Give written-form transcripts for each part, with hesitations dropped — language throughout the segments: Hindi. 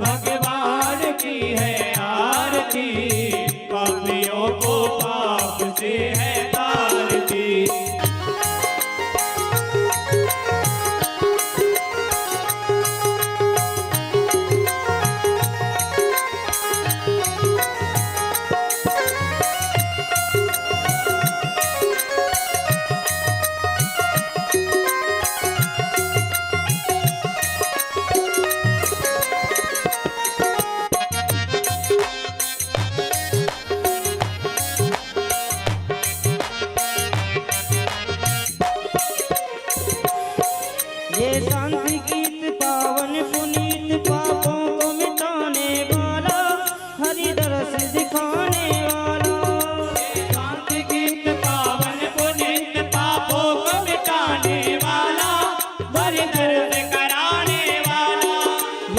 भगवान की है आरती, पापियों को पाप से है तारती। ये शांति गीत पावन पुनीत, पापों को मिटाने वाला, हरि दरस दिखाने वाला। ये शांति गीत पावन पुनीत, पापों को मिटाने वाला, हरि दर्द कराने वाला।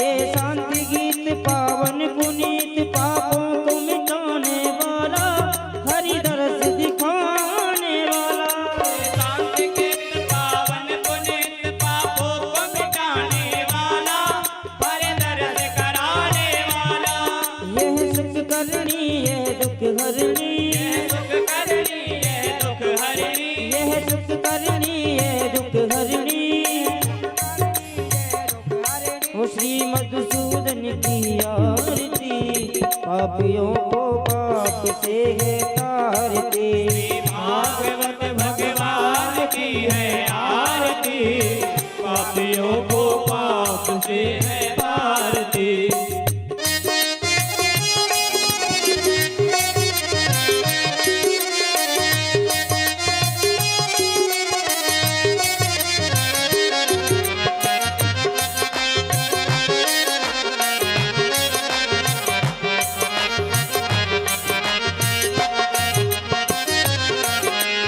ये शांति गीत पावन पुनीत, पापों को मिटाने वाला, हरि दरस दिखाने वाला। शांति गीत पावन पुनीत, पापों को मिटाने वाला, हरि दर्द कराने वाला। यह सुख करनी यह दुख हरनी, यह सुख करनी यह दुख हरनी, यह सुख करनी यह दुख हरनी। वो श्री मधुसूदन की आरती, पापियों को पाप से है तारती। भागवत भगवान की है आरती, पापियों को पाप से है तारती।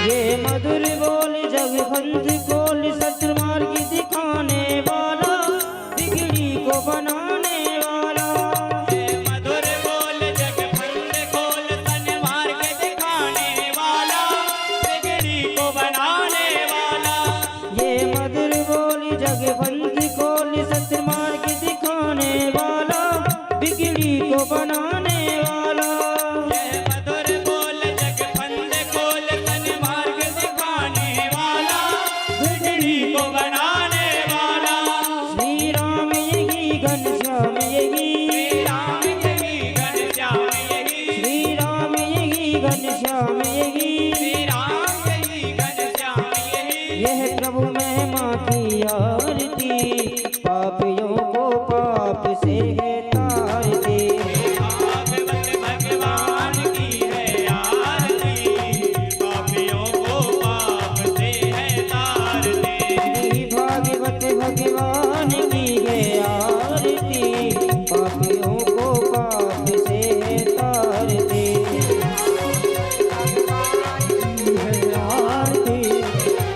ये मधुर बोल जगवंत कोल, सतमार्ग दिखाने वाला, बिगड़ी को बनाने वाला। ये मधुर बोल जगवंत खोल, सन्मार्ग दिखाने वाला, बिगड़ी को बनाने वाला। ये मधुर बोल जगवंत कोल, सतमार्ग दिखाने वाला, बिगड़ी को बनाने वाला। ये मधुर बोल जगवंत खोल, सन्मार्ग दिखाने वाला, बिगड़ी को बनाने वाला। श्री राम यही घनश्याम यही, श्री राम यही घनश्याम यही, श्री राम यही घनश्याम यही। श्री राम यही घनश्याम यही। यह प्रभु महिमा की आरती, पापियों को पाप से है तारती। भागवत भगवान की है आरती, पापियों को पाप से है तारती। श्री भागवत भगवान की है आरती, पापियों को पाप से है तारती। है आरती,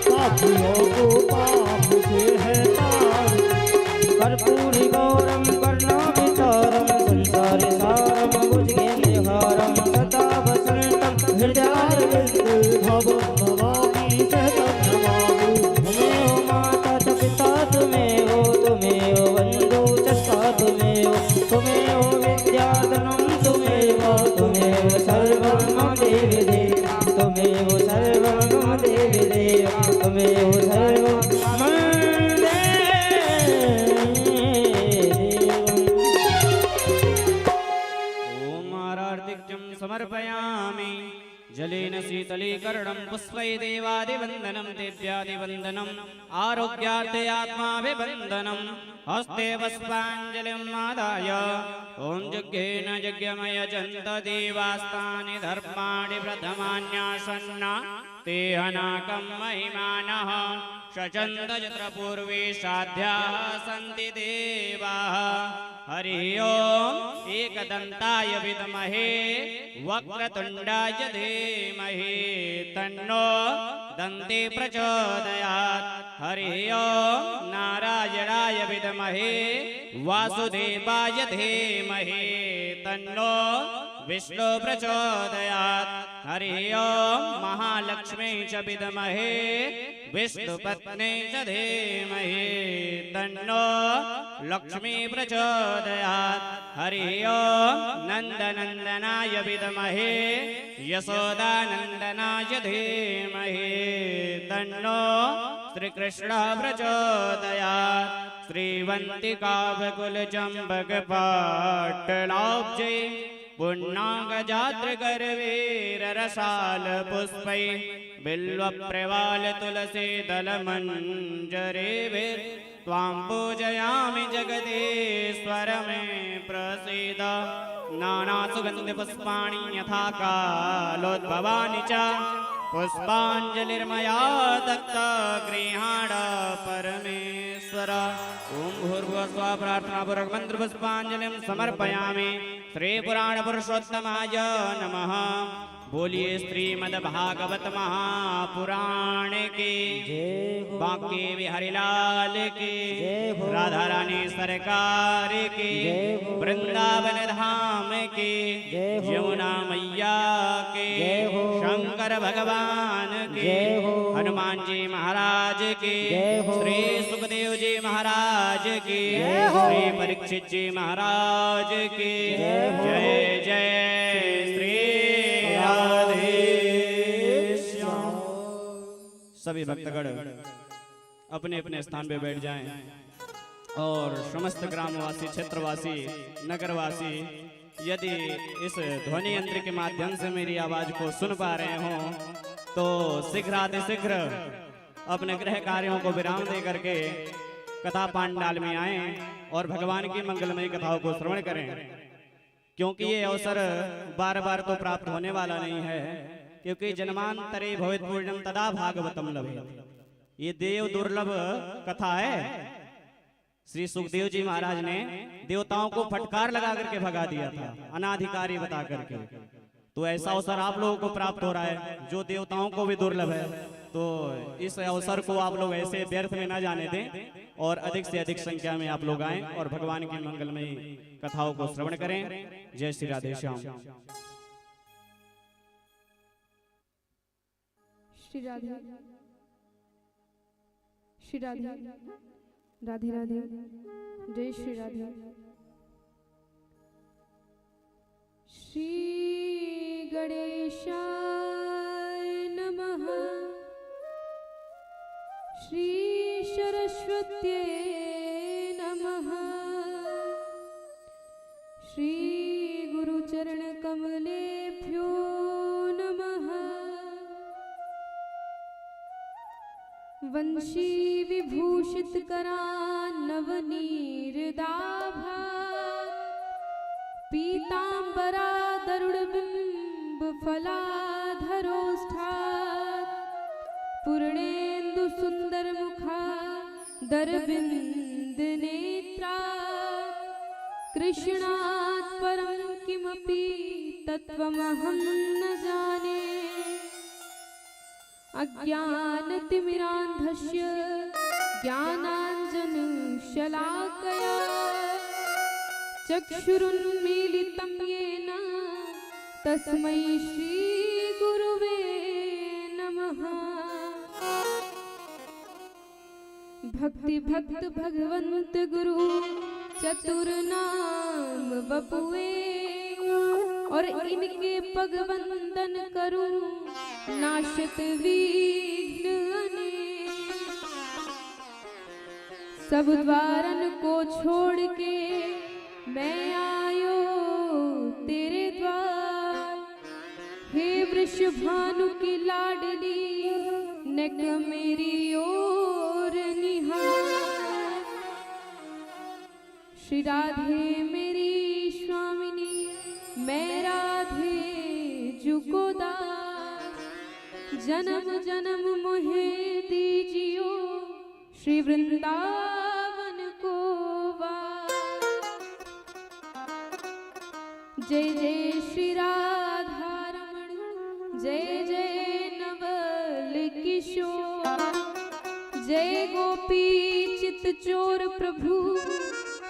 पापियों को पाप से है तारती। कर्पूर गौरम कर्णावतारम, संसार सारम भुजगेन्द्रहारम, सदा वसंतम हृदयारविंदे भवं नमामि सहतं नमामि। तुमेव माता च पिता तुमेव, तुमेव बन्धु च सखा तुमेव, तुमेव विद्याधनं तुमेव, तुमेव सर्वं मम देवि देव, तुमेव सर्वं मम देवि देव, तुमेव सर्वं मम देवि। ओम आरार्तिक्यं समर्पयामि। जलेन शीतलीकरणं पुष्पै देवादिवन्दनं, देव्यादिवन्दनम्, आरोग्यार्थे आत्माभिवन्दनं। हस्ते पुष्पाञ्जलिम् आदाय ॐ यज्ञेन यज्ञमयजन्त देवास्तानि धर्माणि प्रथमान्यासन्ना, ते अनाकं महिमानः शचन्त यत्र पूर्वे साध्याः सन्ति देवाः। हरि ओम एकदन्ताय विद्महे वक्रतुण्डाय धीमहि तन्नो दन्ते प्रचोदयात्। हरि ओम नारायणाय विद्महे वासुदेवाय धीमहि तन्नो विष्णु प्रचोदयात्। हरि ओम महालक्ष्मी च विद्महे विष्णुपत्नी च धीमहि तन्नो लक्ष्मी प्रचोदयात्। हरि ओम नंदनंदनाय विद्महे यशोदानंदनाय धीमहि तन्नो श्रीकृष्ण प्रचोदयात्। श्रीवन्तिकावकुल चम्पक पाटलाब्जे पुण्णागजाद्रगर्वीर रसाल पुष्पै बिल्वप्रवाल तुलसी दलमञ्जरीभिः त्वां पूजयामि जगदीश्वर मे प्रसीद। नानासुगन्धिपुष्पाणि यथा कालोद्भवानि च पुष्पाञ्जलिर्मया दत्ता गृहाण परमेश्वर। ओम भूर्भुवस्सुवः प्रार्थनापूर्वक मंत्रपुष्पाञ्जलिं समर्पयामि। श्री पुराण पुरुषोत्तमाय नमः। बोलिए श्रीमद्भागवत महापुराण की बांके बिहारी लाल की, राधा रानी सरकार की, वृंदावन धाम की, यमुना मैया की, शंकर भगवान की, हनुमान जी महाराज की, श्री सुखदेव जी महाराज की, श्री परीक्षित जी महाराज की जय जय। श्री सभी भक्तगण अपने अपने स्थान पे बैठ जाएं और समस्त ग्रामवासी, क्षेत्रवासी, नगरवासी यदि इस ध्वनि यंत्र के माध्यम से मेरी आवाज को सुन पा रहे हों तो शीघ्र अपने गृह कार्यों को विराम दे करके कथा पांडाल में आएं और भगवान की मंगलमयी कथाओं को श्रवण करें, क्योंकि ये अवसर बार बार तो प्राप्त होने वाला नहीं है। क्योंकि जन्मांतरे भवेत् पूर्णम तदा भागवतम लभेत्। ये देव दुर्लभ कथा है। श्री सुखदेव जी महाराज ने देवताओं को फटकार लगा करके भगा दिया था, अनाधिकारी बता करके। तो ऐसा अवसर आप लोगों को प्राप्त हो रहा है जो देवताओं को भी दुर्लभ है। तो इस अवसर को आप लोग ऐसे व्यर्थ में ना जाने दें और अधिक से अधिक संख्या में आप लोग आएं और भगवान की मंगलमयी कथाओं को श्रवण करें। जय श्री राधे श्याम। श्री राधे श्री राधे राधे राधे जय श्री राधे। श्री गणेशाय नमः। श्री सरस्वत्यै नमः। श्री गुरुचरण कमलेभ्यो नमः। वंशी विभूषित करान्नवनीरदाभा पीतांबरा दरुड़बिंब फलाधरोष्ठात् पूर्णेन्दु सुंदर मुखा दरबिंद नेत्रा कृष्णात् परं किमपि तत्त्वमहं न जाने। अज्ञानतिमिरान्धस्य ज्ञानाञ्जनशलाकया चक्षुरुन्मीलितं येन तस्मै श्रीगुरुवे नमः। भक्ति भक्त भगवंत गुरु चतुर्नाम बपुए और इनके पग वंदन करूं नाशत विघ्न अनेक। सब द्वारन को छोड़ के मैं आयो तेरे द्वार। हे वृषभानु की लाडली नेक मेरी ओर निहार। श्री राधे मेरी स्वामिनी मैं राधे जुको दास। जन्म जन्म मोहे दीजियो श्री वृंदावन को वास। जय जय श्री राधा रमण जय जय नवल किशोर। जय गोपी चित चोर प्रभु,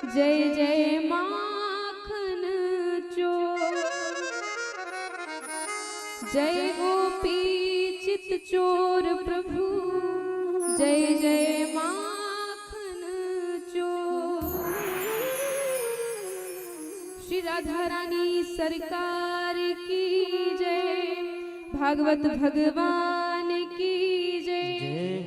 जय जय माखन चोर। जय गोपी चित चोर प्रभु, जय जय माखन चोर। श्री राधा रानी सरकार की जय, भागवत भगवान की जय,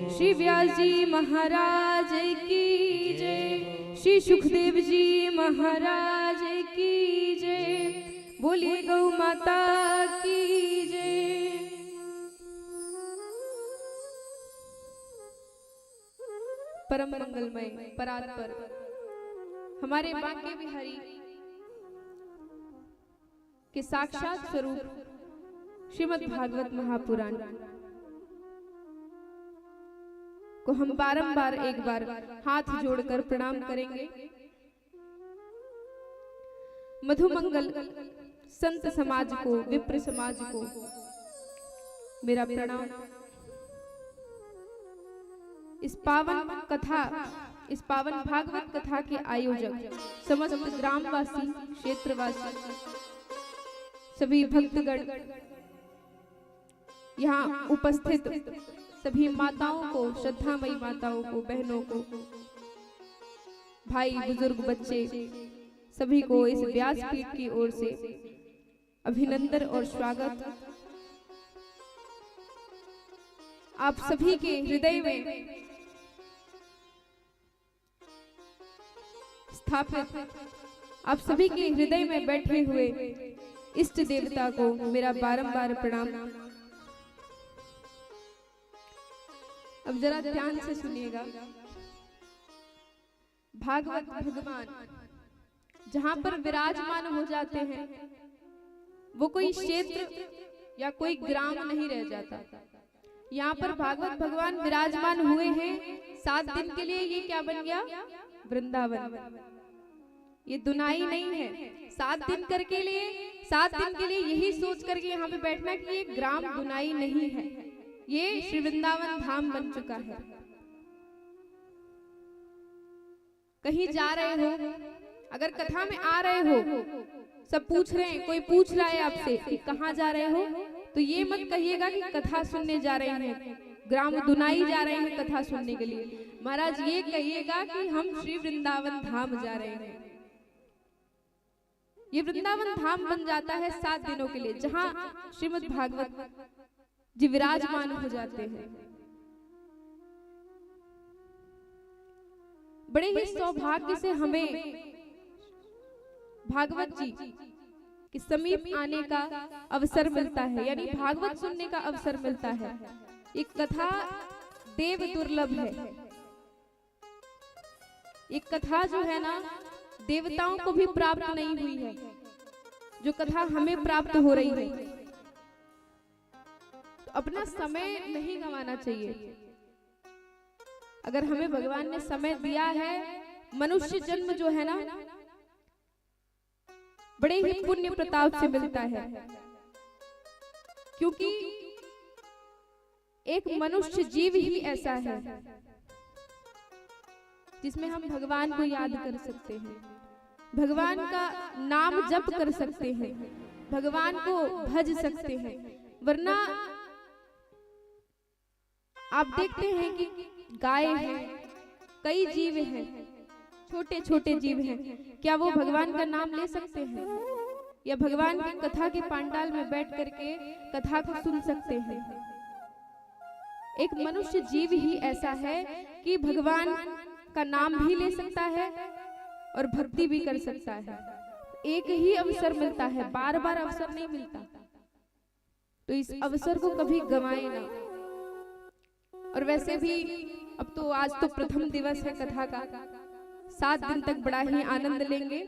श्री व्यास जी महाराज की जय, श्री सुखदेव जी महाराज की जय, बोलिए गौ माता की जय। परम मंगलमय परात्पर हमारे बांके बिहारी के साक्षात स्वरूप श्रीमद् भागवत महापुराण को हम बारंबार एक बार हाथ जोड़कर प्रणाम करेंगे। मधुमंगल संत समाज को, विप्र समाज को मेरा प्रणाम। इस पावन कथा, इस पावन भागवत कथा के आयोजक, समस्त ग्रामवासी, क्षेत्रवासी, सभी भक्तगण, यहाँ उपस्थित सभी माताओं को, श्रद्धामयी माताओं को, बहनों को, भाई बुजुर्ग बच्चे, सभी को इस व्यासपीठ की ओर से अभिनंदन और स्वागत। आप सभी के हृदय में स्थापित, आप सभी के हृदय में बैठे हुए इष्ट देवता को मेरा बारंबार प्रणाम। अब जरा ध्यान से सुनिएगा। भागवत भगवान जहां पर विराजमान हो जाते हैं, वो कोई क्षेत्र या कोई ग्राम नहीं रह जाता। यहाँ पर भागवत भगवान विराजमान हुए हैं 7 दिन के लिए। ये क्या बन गया? वृंदावन। ये दुनाई नहीं है। 7 दिन करके लिए, 7 दिन के लिए यही सोच करके यहाँ पे बैठना कि ये ग्राम दुनाई नहीं है, ये श्री वृंदावन धाम बन चुका है। कहीं जा रहे हो, अगर कथा में आ रहे हो, सब पूछ रहे हैं, कोई पूछ रहा है आपसे कि कहाँ जा रहे हो, तो ये मत कहिएगा कि कथा सुनने जा रहे हैं, ग्राम दुनाई जा रहे हैं कथा सुनने के लिए। महाराज ये कहिएगा कि हम श्री वृंदावन धाम जा रहे हैं। ये वृंदावन धाम बन जाता है 7 दिनों के लिए, जहां श्रीमद् भागवत जी विराजमान हो जाते हैं। बड़े ही सौभाग्य से हमें भागवत जी के समीप आने का अवसर मिलता है, यानी भागवत सुनने का अवसर मिलता है। एक कथा देव दुर्लभ है। एक कथा जो है ना, देवताओं को भी प्राप्त नहीं हुई है, जो कथा हमें प्राप्त हो रही है। तो अपना समय नहीं गंवाना चाहिए। अगर हमें भगवान ने समय दिया है, मनुष्य जन्म जो है ना, बड़े ही पुण्य प्रताप से मिलता है, क्योंकि एक मनुष्य जीव ही ऐसा है जिसमें हम भगवान को याद कर सकते हैं, भगवान का नाम जप कर सकते हैं, भगवान को भज सकते हैं। वरना आप देखते हैं कि गाय है, कई जीव हैं, छोटे छोटे जीव हैं, क्या वो भगवान का नाम ले सकते हैं? या भगवान की कथा के पंडाल में बैठ करके कथा को सुन सकते हैं? एक मनुष्य जीव ही ऐसा है कि भगवान का नाम भी ले सकता है और भक्ति भी कर सकता है। एक ही अवसर मिलता है, बार बार अवसर नहीं मिलता। तो इस अवसर को कभी गंवाए ना। और वैसे भी अब तो आज तो प्रथम दिवस है कथा का, 7 दिन तक बड़ा ही आनंद लेंगे।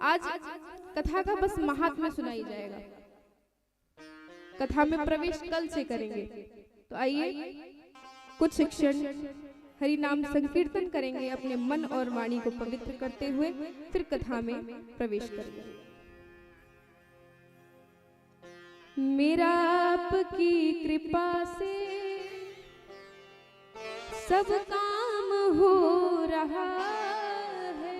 आज कथा का बस महात्म्य सुनाई जाएगा, कथा में प्रवेश कल से करेंगे। तो आइए कुछ क्षण हरि नाम संकीर्तन करेंगे, अपने मन और वाणी को पवित्र करते हुए फिर कथा में प्रवेश करेंगे। मेरा आपकी कृपा से सब काम हो रहा है।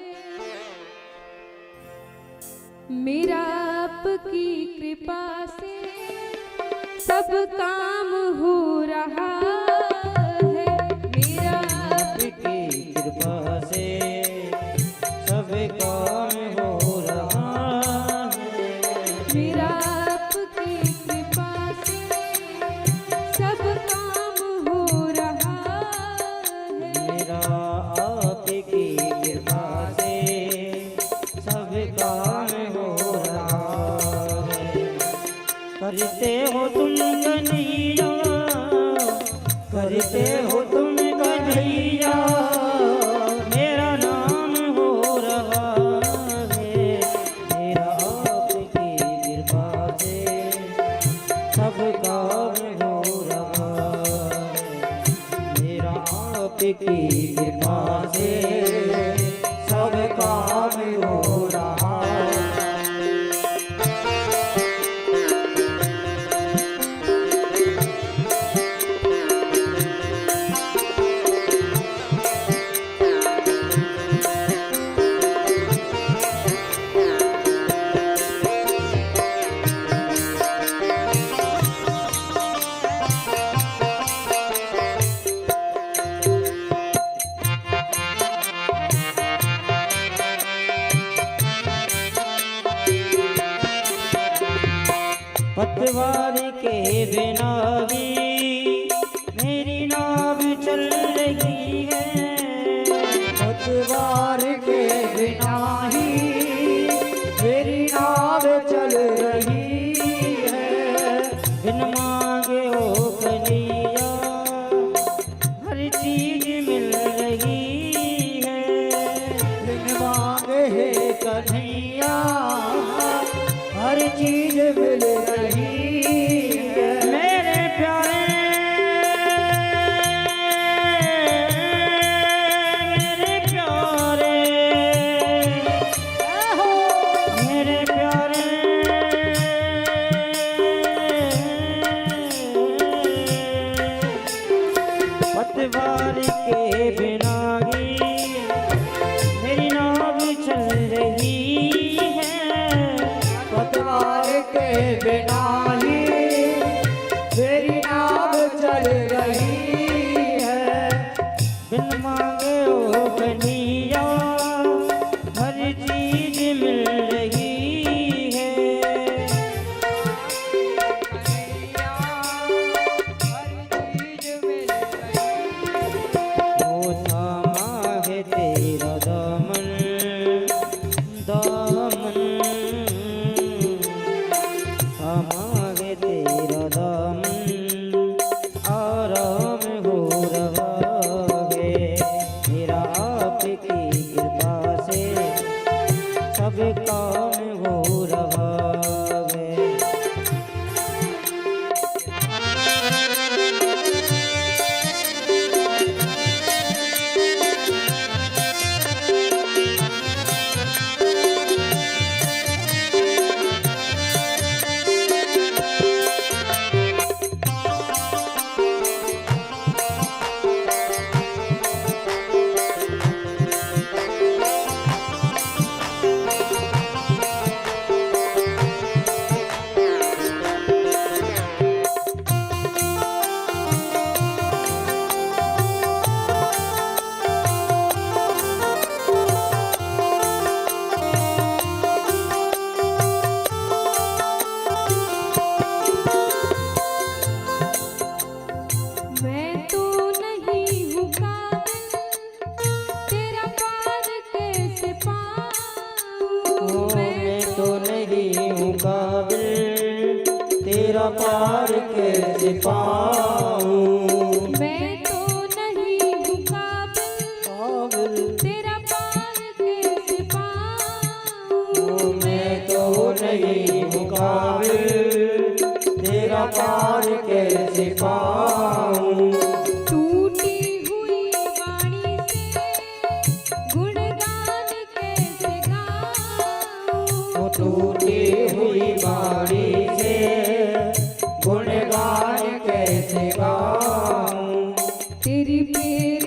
मेरा आपकी कृपा से सब काम हो रहा है। मेरा आपकी कृपा से सब काम हो रहा है। मेरा आपकी कृपा से सब काम हो रहा है। मेरा आपकी कृपा से सब काम हो रहा है। करते हो तुम कन्हैया, करते हो तुम कन्हैया, मेरा नाम हो रहा है। मेरा आपकी कृपा से सब काम हो रहा है। मेरा आपकी कृपा से सब काम हो रहा है। पतवार के बिना भी मेरी नाव चल रही है। पतवार के बिना ही मेरी नाव चल रही है। बिन मांगे ओ कन्हैया हर चीज मिल रही है। बिन मांगे हे कन्हैया हर चीज मिल रही है। मेरे प्यारे मेरे प्यारे मेरे प्यारे पतवार के बिना ही मेरी नाव चल रही है। पतवार के बिना ही मेरी नाव चल रही है। बिन मांगे ओ कन्हैया हर चीज मिल रही है। ओ थामा है तेरा दामन दामन, हमारे तेरा दामन आराम हो रहा है। मेरा आपकी कृपा से सब काम हो रहा है। मैं तो नहीं हूँ काबिल, तेरा पार कैसे पाऊँ। मैं तो नहीं हूँ काबिल, तेरा पार कैसे पाऊँ। मैं तो नहीं हूँ काबिल, तेरा पार कैसे पाऊँ। मैं तो नहीं हूँ काबिल, तेरा पार कैसे पाऊँ। टूटी हुई वाणी से गुणगान कैसे गाऊँ। टूटी हुई बाड़ी से गुणगान कैसे गाऊँ। तेरी फेर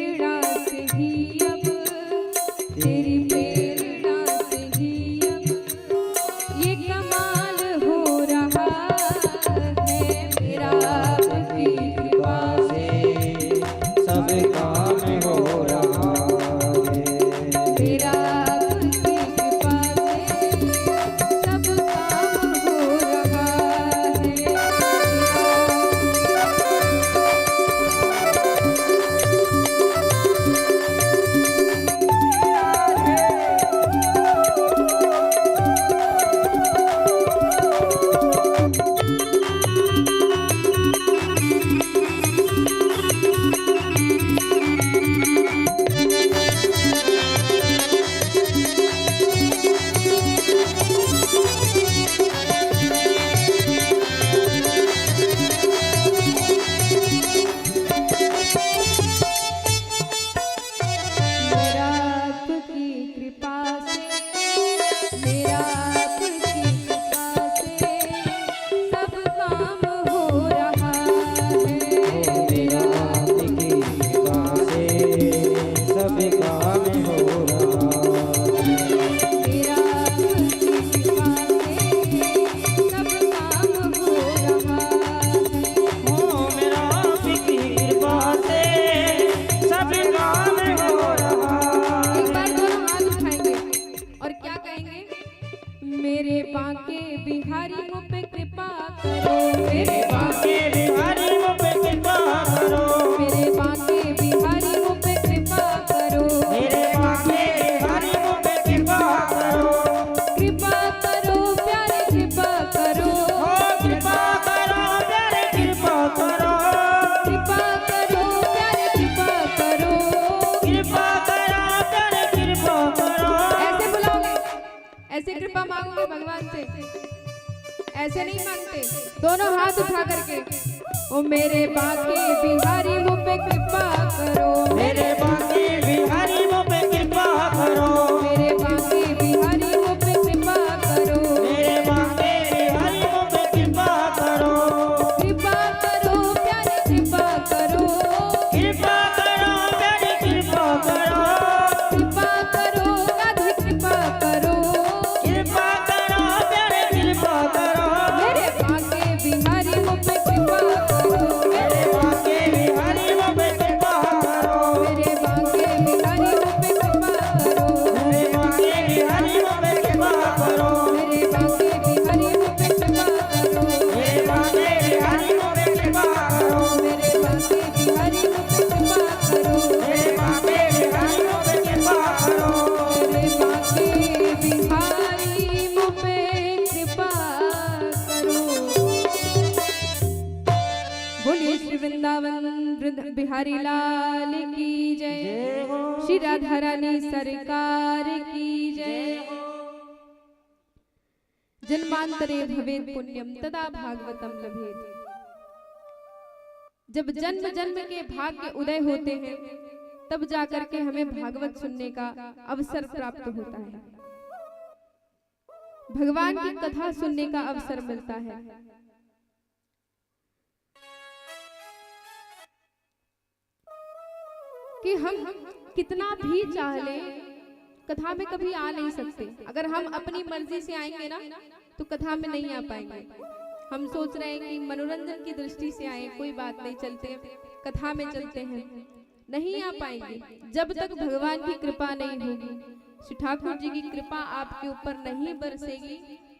बांके बिहारी मुझ पे कृपा करो, मेरे बांके बिहारी मुझ पे कृपा करो, मेरे बांके बिहारी मुझ पे कृपा करो, मेरे बांके बिहारी मुझ पे कृपा करो, कृपा करो प्यारे कृपा करो, ओ कृपा करो प्यारे कृपा करो, कृपा करो प्यारे कृपा करो, कृपा करो प्यारे कृपा करो। ऐसे बुलाओगे, ऐसे कृपा मांगोगे भगवान से, ऐसे नहीं मांगते, दोनों हाथ उठा करके ओ मेरे बांके बिहारी मुझ पे कृपा करो, मेरे बांके बिहारी मुझ पे कृपा करो, मेरे बांके बिहारी मुझ पे कृपा करो, मेरे बांके बिहारी मुझ पे कृपा करो, कृपा करो प्यारे कृपा करो, कृपा करो प्यारे कृपा करो, कृपा करो राधे कृपा करो, कृपा करो प्यारे कृपा करो, मेरे बांके बिहारी मुझ पे कृपा करो, मेरे बांके बिहारी मुझ पे कृपा करो, मेरे बांके बिहारी मुझ पे कृपा करो, मेरे बांके बिहारी मुझ पे कृपा करो, मेरे बांके बिहारी मुझ पे कृपा करो, मेरे बांके बिहारी मुझ पे कृपा करो, मेरे बांके बिहारी मुझ पे कृपा करो, मेरे बांके बिहारी मुझ पे कृपा करो, मेरे बांके बिहारी मुझ पे कृपा करो। बोलिए श्री वृंदावन बिहारी लाल की जय, श्री राधा रानी सरकार की जय। जन्मांतरे भवेत् पुण्यम तदा भागवतम लभेत। जब जन्म जन्म के भाग्य उदय होते हैं तब जाकर के हमें भागवत सुनने का अवसर प्राप्त होता है, भगवान की कथा सुनने का अवसर मिलता है। कि हम कितना भी चाह लें कथा में कभी आ नहीं सकते। अगर हम अपनी मर्जी से आएंगे ना तो कथा में नहीं आ पाएंगे। हम सोच रहे हैं कि मनोरंजन की दृष्टि से आए, कोई बात नहीं, चलते कथा में चलते हैं, नहीं आ पाएंगे जब तक भगवान की कृपा नहीं होगी, श्री ठाकुर जी की कृपा आपके ऊपर नहीं बरसेगी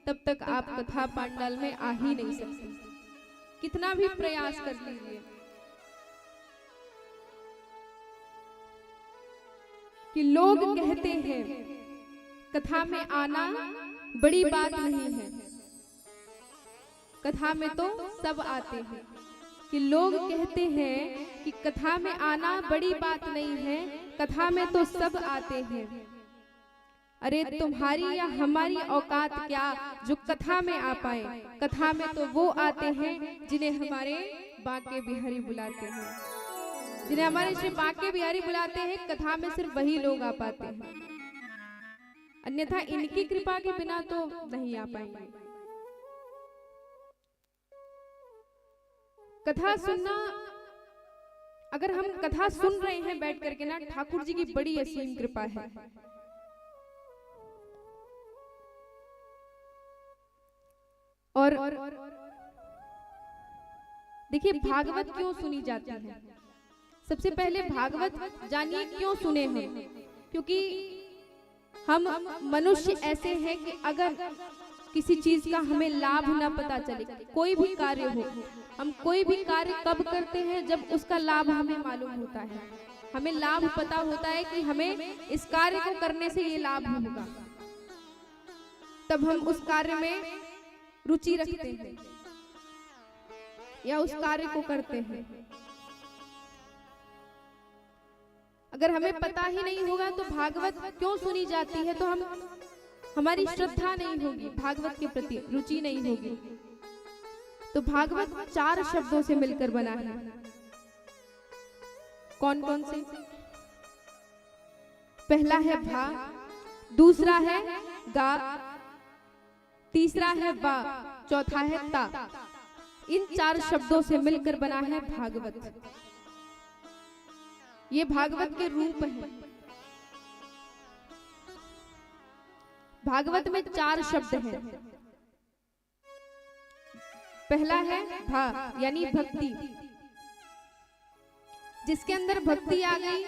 तब तक आप कथा पांडाल में आ ही नहीं सकते, कितना भी प्रयास कर लीजिए। कि लोग कहते हैं कथा में आना बड़ी बात नहीं है, कथा में तो सब आते हैं। कि लोग कहते हैं कि कथा में आना बड़ी बात नहीं है, कथा में तो सब आते हैं। अरे तुम्हारी या हमारी औकात क्या जो कथा में आ पाए। कथा में तो वो आते हैं जिन्हें हमारे बांके बिहारी बुलाते हैं, जिन्हें हमारे श्री बांके बिहारी बुलाते हैं। कथा में सिर्फ वही लोग आ पाते हैं, अन्यथा इनकी कृपा के बिना तो नहीं आ पाएंगे। कथा सुनना, अगर हम कथा सुन रहे हैं बैठ करके ना, ठाकुर जी की बड़ी असीम कृपा है। और देखिए भागवत क्यों सुनी जाती है। सबसे पहले भागवत जानिए क्यों सुने हम, क्योंकि हम मनुष्य ऐसे हैं कि अगर किसी चीज का हमें लाभ ना पता चले, कोई भी कार्य हो, हम कोई भी कार्य कब करते हैं जब उसका लाभ हमें मालूम होता है, हमें लाभ पता होता है कि हमें इस कार्य को करने से ये लाभ होगा, तब हम उस कार्य में रुचि रखते हैं या उस कार्य को करते हैं। अगर हमें पता ही नहीं होगा तो भागवत क्यों सुनी जाती है, तो हमारी श्रद्धा नहीं होगी, भागवत के प्रति रुचि नहीं होगी। तो भागवत 4 शब्दों से मिलकर बना है। कौन कौन से? पहला है भा, दूसरा है गा, तीसरा है वा, चौथा है ता। इन 4 शब्दों से मिलकर बना है भागवत। ये भागवत के रूप हैं। भागवत में 4 शब्द हैं। पहला है भा यानी भक्ति, जिसके अंदर भक्ति आ गई,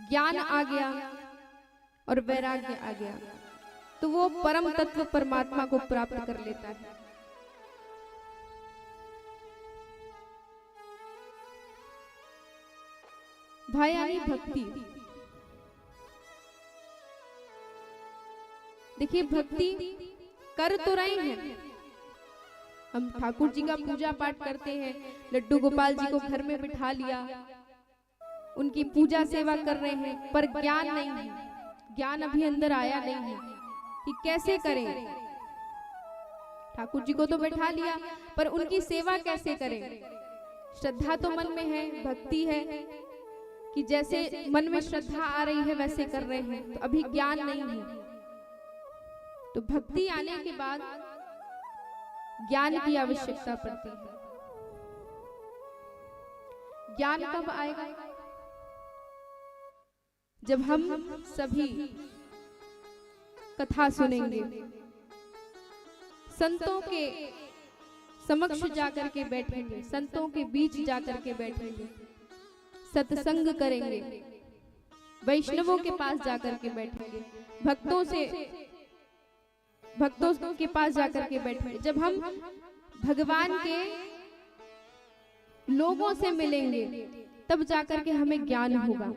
ज्ञान आ गया और वैराग्य आ गया। तो वो परम तत्व परमात्मा को प्राप्त कर लेता है। भाई यानी भक्ति। देखिए भक्ति कर तो रहे हैं, हम ठाकुर जी का पूजा पाठ करते हैं, लड्डू गोपाल जी को घर में बिठा लिया, उनकी पूजा सेवा कर रहे हैं, पर ज्ञान नहीं है, ज्ञान अभी अंदर आया नहीं है कि कैसे करें। ठाकुर जी को तो बैठा लिया, पर उनकी सेवा कैसे करें। श्रद्धा तो मन में है, भक्ति है कि जैसे मन में श्रद्धा आ रही है वैसे कर रहे हैं, तो अभी ज्ञान नहीं है। तो भक्ति आने के बाद ज्ञान की आवश्यकता पड़ती है। ज्ञान कब आएगा? जब हम सभी कथा सुनेंगे, संतों के समक्ष जाकर के बैठेंगे, संतों के बीच जाकर के बैठेंगे, सत्संग करेंगे, वैष्णवों के पास जाकर के बैठेंगे, भक्तों के पास जाकर के बैठेंगे। जब हम भगवान के लोगों से मिलेंगे तब जाकर के हमें ज्ञान होगा।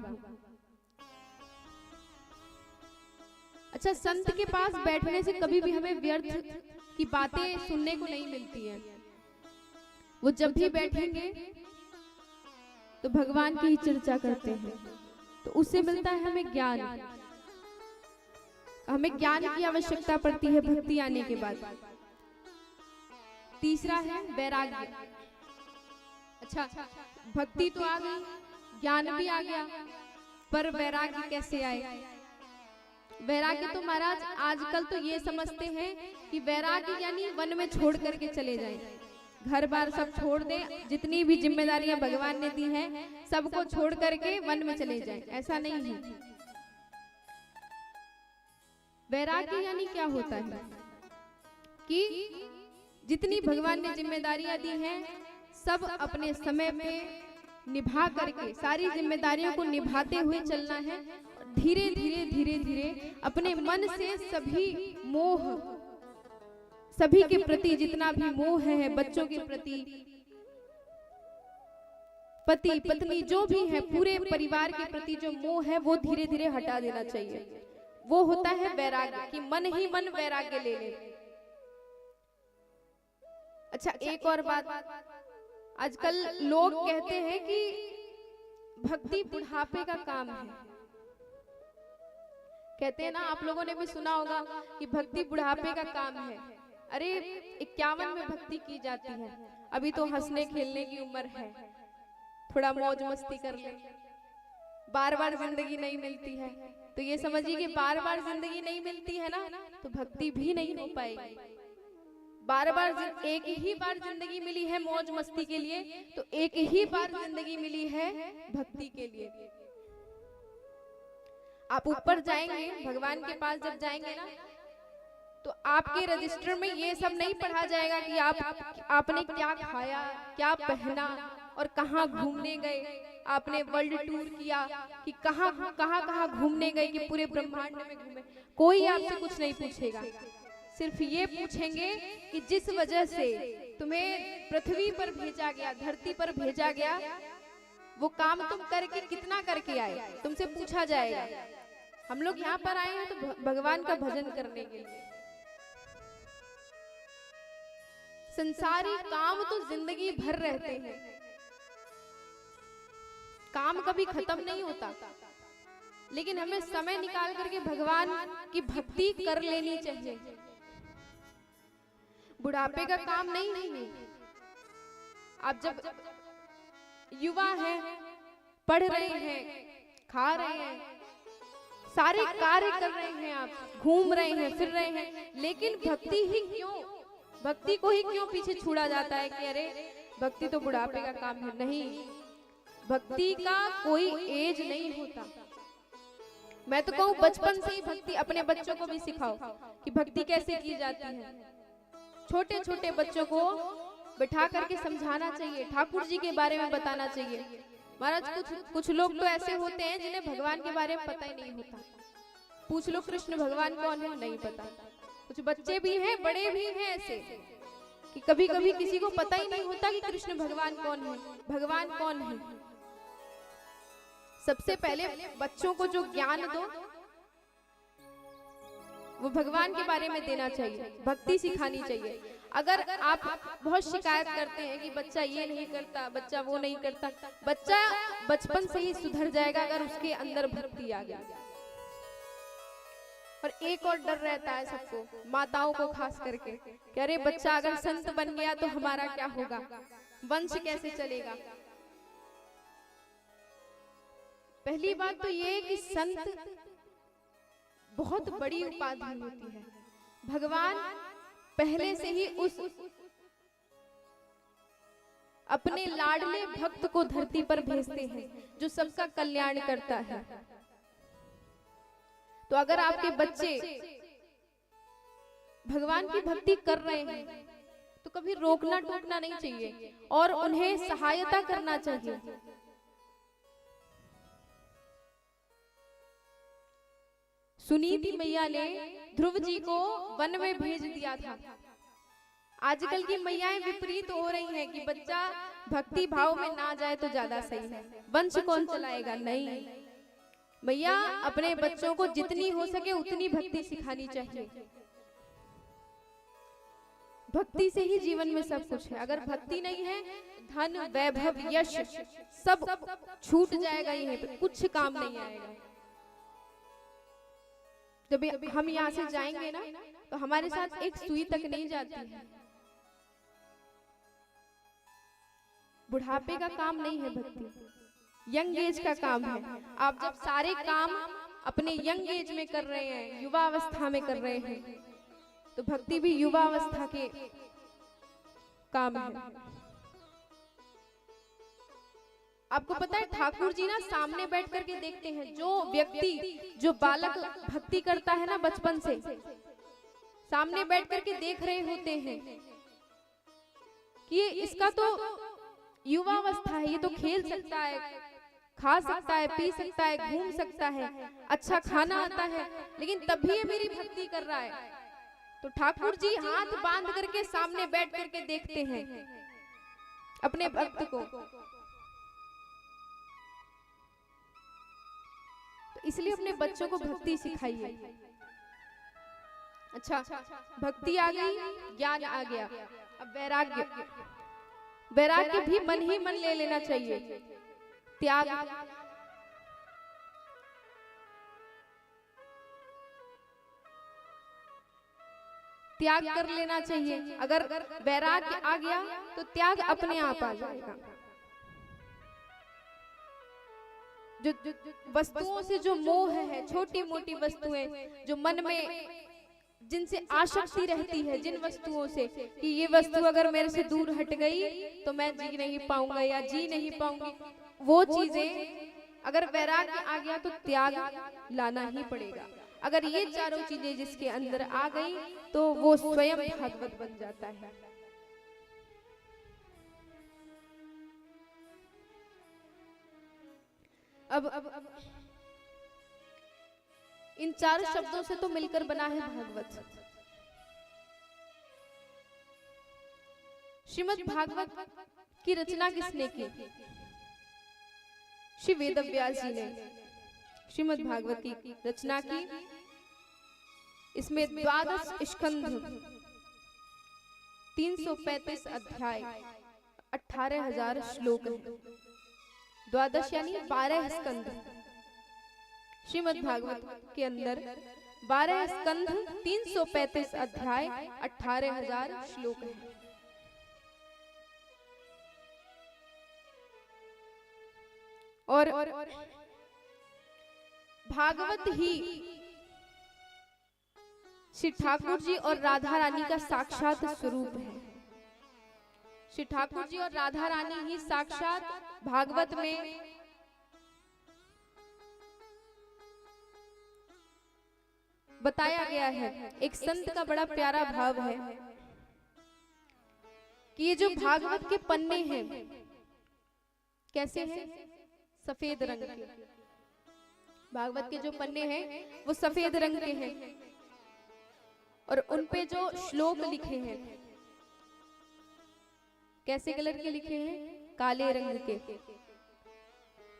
अच्छा, संत के पास बैठने से कभी भी हमें व्यर्थ की बातें सुनने को नहीं मिलती है। वो जब भी बैठेंगे तो भगवान की ही चर्चा करते हैं, तो उससे मिलता है हमें ज्ञान। हमें ज्ञान की आवश्यकता पड़ती है भक्ति आने के बाद। तीसरा है वैराग्य। अच्छा, भक्ति तो आ गई, ज्ञान भी आ गया, पर वैराग्य कैसे आए? वैराग्य तो महाराज आजकल तो ये समझते हैं कि वैराग्य यानी वन में छोड़ करके चले जाएं, घर बार सब छोड़ दें, जितनी भी जिम्मेदारियां भगवान ने दी हैं सबको छोड़ करके वन में चले जाएं। ऐसा नहीं है। वैराग्य यानी क्या होता है कि जितनी भगवान ने जिम्मेदारियां दी हैं सब अपने समय पे निभा करके सारी जिम्मेदारियों को निभाते हुए चलना है। धीरे धीरे धीरे धीरे अपने मन से सभी मोह, सभी के प्रति जितना भी मोह है, बच्चों के प्रति, पति पत्नी जो भी है, पूरे परिवार के प्रति जो मोह है वो धीरे धीरे हटा देना चाहिए। वो होता है वैराग्य, कि मन ही मन वैराग्य ले ले। अच्छा, एक और बात, आजकल लोग कहते हैं कि भक्ति बुढ़ापे का काम है। कहते हैं ना, आप लोगों ने भी सुना होगा कि भक्ति बुढ़ापे का काम है। अरे 51 में भक्ति की जाती है, अभी तो हंसने खेलने की उम्र है, थोड़ा मौज मस्ती कर ले। बार बार जिंदगी नहीं मिलती है, तो ये समझिए कि बार बार जिंदगी नहीं मिलती है ना, तो भक्ति भी नहीं हो पाएगी। बार बार एक ही बार जिंदगी मिली है मौज मस्ती के लिए, तो एक ही बार जिंदगी मिली है भक्ति के लिए। आप ऊपर जाएंगे, भगवान के पास जब जाएंगे ना, तो आपके रजिस्टर में ये सब नहीं पढ़ा जाएगा कि आपने क्या खाया, क्या पहना और कहाँ घूमने गए, आपने वर्ल्ड टूर किया कि कहाँ घूमने गए, कि पूरे ब्रह्मांड में घूमे। कोई आपसे कुछ नहीं पूछेगा, सिर्फ ये पूछेंगे कि जिस वजह से तुम्हें पृथ्वी पर भेजा गया, धरती पर भेजा गया, वो काम तुम करके कितना करके आए, तुमसे पूछा जाएगा। हम लोग यहाँ पर आए हैं तो भगवान का भजन करने के लिए। संसारी काम तो जिंदगी भर रहते हैं, काम कभी खत्म नहीं होता, लेकिन हमें समय निकाल करके भगवान की भक्ति कर लेनी चाहिए। बुढ़ापे का काम नहीं है। आप जब युवा हैं, पढ़ रहे हैं, खा रहे हैं, सारे कार्य कर रहे हैं, आप घूम रहे हैं, फिर रहे हैं, लेकिन भक्ति को ही क्यों पीछे छुड़ा जाता है कि अरे भक्ति तो बुढ़ापे का काम है। नहीं, भक्ति का कोई एज नहीं होता। मैं तो कहूँ बचपन से ही भक्ति अपने बच्चों को भी सिखाओ कि भक्ति कैसे की जाती है। छोटे छोटे बच्चों को बिठा करके समझाना चाहिए, ठाकुर जी के बारे में बताना चाहिए। महाराज कुछ लोग तो ऐसे होते हैं जिन्हें भगवान के बारे में पता ही नहीं होता, पूछ लो कृष्ण भगवान कौन है, नहीं पता। कुछ बच्चे भी हैं, बड़े भी हैं ऐसे कि कभी कभी किसी को पता ही नहीं होता कि कृष्ण भगवान कौन है, भगवान कौन है। सबसे पहले बच्चों को जो ज्ञान दो वो भगवान के बारे में देना चाहिए, भक्ति सिखानी चाहिए। अगर आप बहुत शिकायत करते हैं कि बच्चा ये नहीं करता, बच्चा वो नहीं करता, बच्चा बचपन से ही सुधर जाएगा अगर उसके अंदर भक्ति आ गई। और एक और डर रहता है सबको, माताओं को खास करके, कि अरे बच्चा अगर संत बन गया तो हमारा क्या होगा, वंश कैसे चलेगा। पहली बात तो ये कि संत बहुत बड़ी उपाधि होती है। भगवान पहले से ही उस अपने लाडले भक्त को धरती पर भेजते हैं जो सबका कल्याण करता है। तो अगर आपके बच्चे भगवान की भक्ति कर रहे हैं तो कभी रोकना टोकना नहीं चाहिए और उन्हें सहायता करना चाहिए। सुनीति मैया ने ध्रुव जी को वन में भेज दिया था। आजकल की मैयाएं विपरीत हो रही हैं कि बच्चा भक्ति भाव में ना जाए तो ज्यादा सही है, वंश कौन चलाएगा। नहीं, मैया अपने बच्चों को जितनी हो सके उतनी भक्ति सिखानी चाहिए। भक्ति से ही जीवन में सब कुछ है। अगर भक्ति नहीं है, धन वैभव यश सब छूट जाएगा, यहीं पे कुछ काम नहीं आएगा। जब हम यहाँ से जाएंगे ना तो हमारे साथ एक सुई तक नहीं जाती है। बुढ़ापे का काम नहीं है भक्ति, यंग एज का काम है। आप जब सारे काम अपने यंग एज में कर रहे हैं, युवा अवस्था में कर रहे हैं, तो भक्ति भी युवा अवस्था के काम है। आपको पता है ठाकुर जी ना सामने बैठ करके देखते हैं। जो व्यक्ति, जो बालक भक्ति करता है ना बचपन से, सामने बैठ करके देख रहे होते हैं कि ये इसका तो युवा अवस्था है, ये तो खेल सकता है, खा सकता है, पी सकता है, घूम सकता है, अच्छा खाना आता है, लेकिन तभी ये मेरी भक्ति कर रहा है। तो ठाकुर जी हाथ बांध करके सामने बैठ करके देखते हैं अपने भक्त को। इसलिए अपने बच्चों को भक्ति सिखाइए। अच्छा, भक्ति आ गई, ज्ञान आ गया, अब वैराग्य। वैराग्य भी मन ही मन ले लेना चाहिए। त्याग, त्याग कर लेना चाहिए। अगर वैराग्य आ गया तो त्याग अपने आप आ जाएगा। जो वस्तुओं से जो मोह है, छोटी मोटी वस्तुएं जो मन में जिनसे आसक्ति रहती है, जिन वस्तुओं से कि ये वस्तु अगर मेरे से दूर हट गई तो मैं जी नहीं पाऊंगा या जी नहीं पाऊंगी, वो चीजें अगर वैराग्य आ गया तो त्याग लाना ही पड़ेगा। अगर ये चारों चीजें जिसके अंदर आ गई तो वो स्वयं भागवत बन जाता है। अब इन चार शब्दों से तो मिलकर बना है भागवत। श्रीमद् भागवत की रचना किसने की? श्री वेदव्यास जी ने श्रीमद् भागवत की रचना की। इसमें 12 स्कंध, 335 अध्याय, 18,000 श्लोक हैं। 12 यानी 12 स्कंध। श्रीमद् भागवत के अंदर 12 स्कंध, 335 अध्याय, 18,000 श्लोक हैं। और भागवत ही श्री ठाकुर जी और राधा रानी का साक्षात स्वरूप है। श्री ठाकुर जी और राधा रानी ही साक्षात भागवत में बताया गया है। एक संत का बड़ा प्यारा भाव है कि ये जो भागवत के पन्ने हैं कैसे हैं? सफेद रंग के। भागवत के जो पन्ने हैं वो सफेद रंग के हैं और उन पे जो श्लोक लिखे हैं कैसे कलर के लिखे हैं? काले रंग के।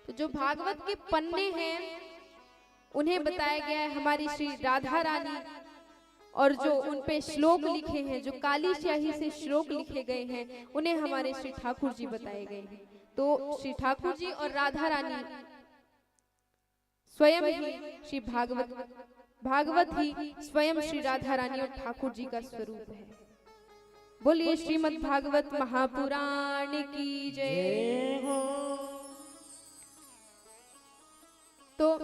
तो जो भागवत के पन्ने हैं उन्हें बताया गया है हमारी श्री राधा रानी, और जो उन पे श्लोक लिखे हैं, जो काली स्याही से श्लोक लिखे गए हैं, उन्हें हमारे श्री ठाकुर जी बताए गए हैं। तो श्री ठाकुर जी और राधा रानी स्वयं ही श्री भागवत ही स्वयं श्री राधा रानी और ठाकुर जी का स्वरूप है। बोलिए श्रीमद् भागवत महापुराण की जय हो। तो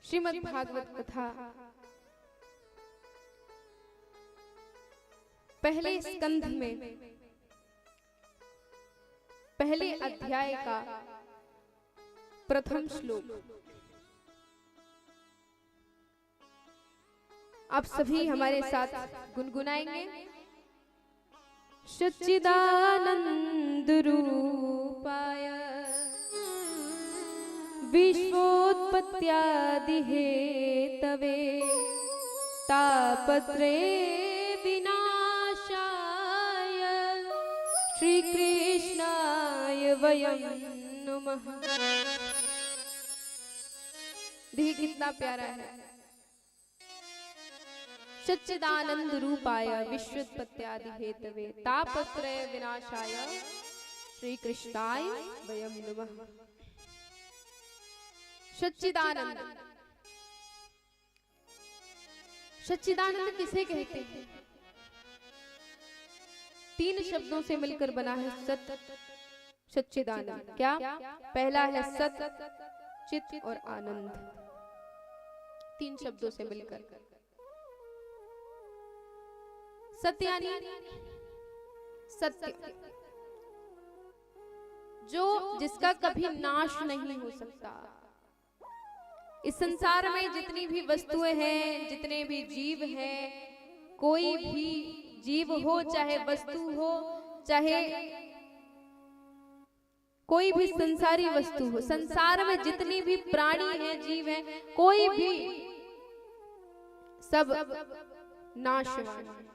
श्रीमद् भागवत कथा पहले स्कंध में पहले अध्याय का प्रथम श्लोक आप सभी हमारे साथ गुनगुनाएंगे। सच्चिदानंद रूपाय विश्वोत्पत्त्यादि हेतवे तापत्रय विनाशाय श्री कृष्णाय वयं नमः। देखिए कितना प्यारा है। सच्चिदानंद रूपाय विश्वोत्पत्त्यादि हेतवे तापत्रय विनाशाय श्री कृष्णाय वयं नमः। सच्चिदानंद, सच्चिदानंद किसे कहते हैं? तीन शब्दों से मिलकर बना है सत सच्चिदानंद। क्या? पहला है सत, चित और आनंद, तीन शब्दों से मिलकर। सत्य यानी सत्य, जो जिसका कभी नाश नहीं हो सकता। इस संसार में जितनी भी वस्तुएं हैं, जितने भी जीव हैं, कोई भी जीव हो, चाहे वस्तु हो, चाहे कोई भी संसारी वस्तु हो, संसार में जितनी भी प्राणी हैं, जीव हैं, कोई भी, सब नाशवान है।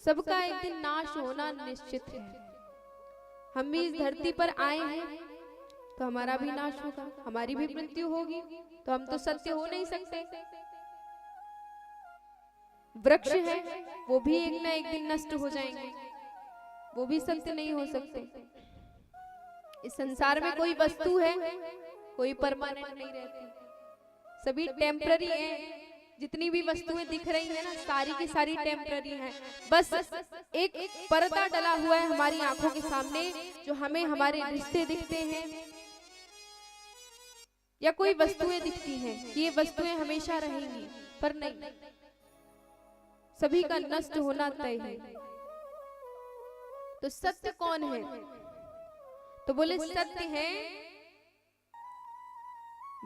सबका एक दिन नाश होना निश्चित है। हम भी इस धरती पर आए हैं तो हमारा भी नाश होगा, हमारी भी मृत्यु होगी, तो हम तो सत्य हो नहीं सकते। वृक्ष है वो भी एक ना एक दिन नष्ट हो जाएंगे, वो भी सत्य नहीं हो सकते। इस संसार में कोई वस्तु है, कोई परमानेंट नहीं रहती, सभी टेम्पररी है। जितनी भी वस्तुएं दिख रही है ना, सारी की सारी टेम्पररी हैं। बस एक पर्दा डला हुआ है हमारी आंखों के सामने, जो हमें हमारे रिश्ते दिखते हैं या कोई वस्तुएं दिखती हैं कि ये वस्तुएं हमेशा रहेंगी, पर नहीं, सभी का नष्ट होना तय है। तो सत्य कौन है? तो बोले सत्य है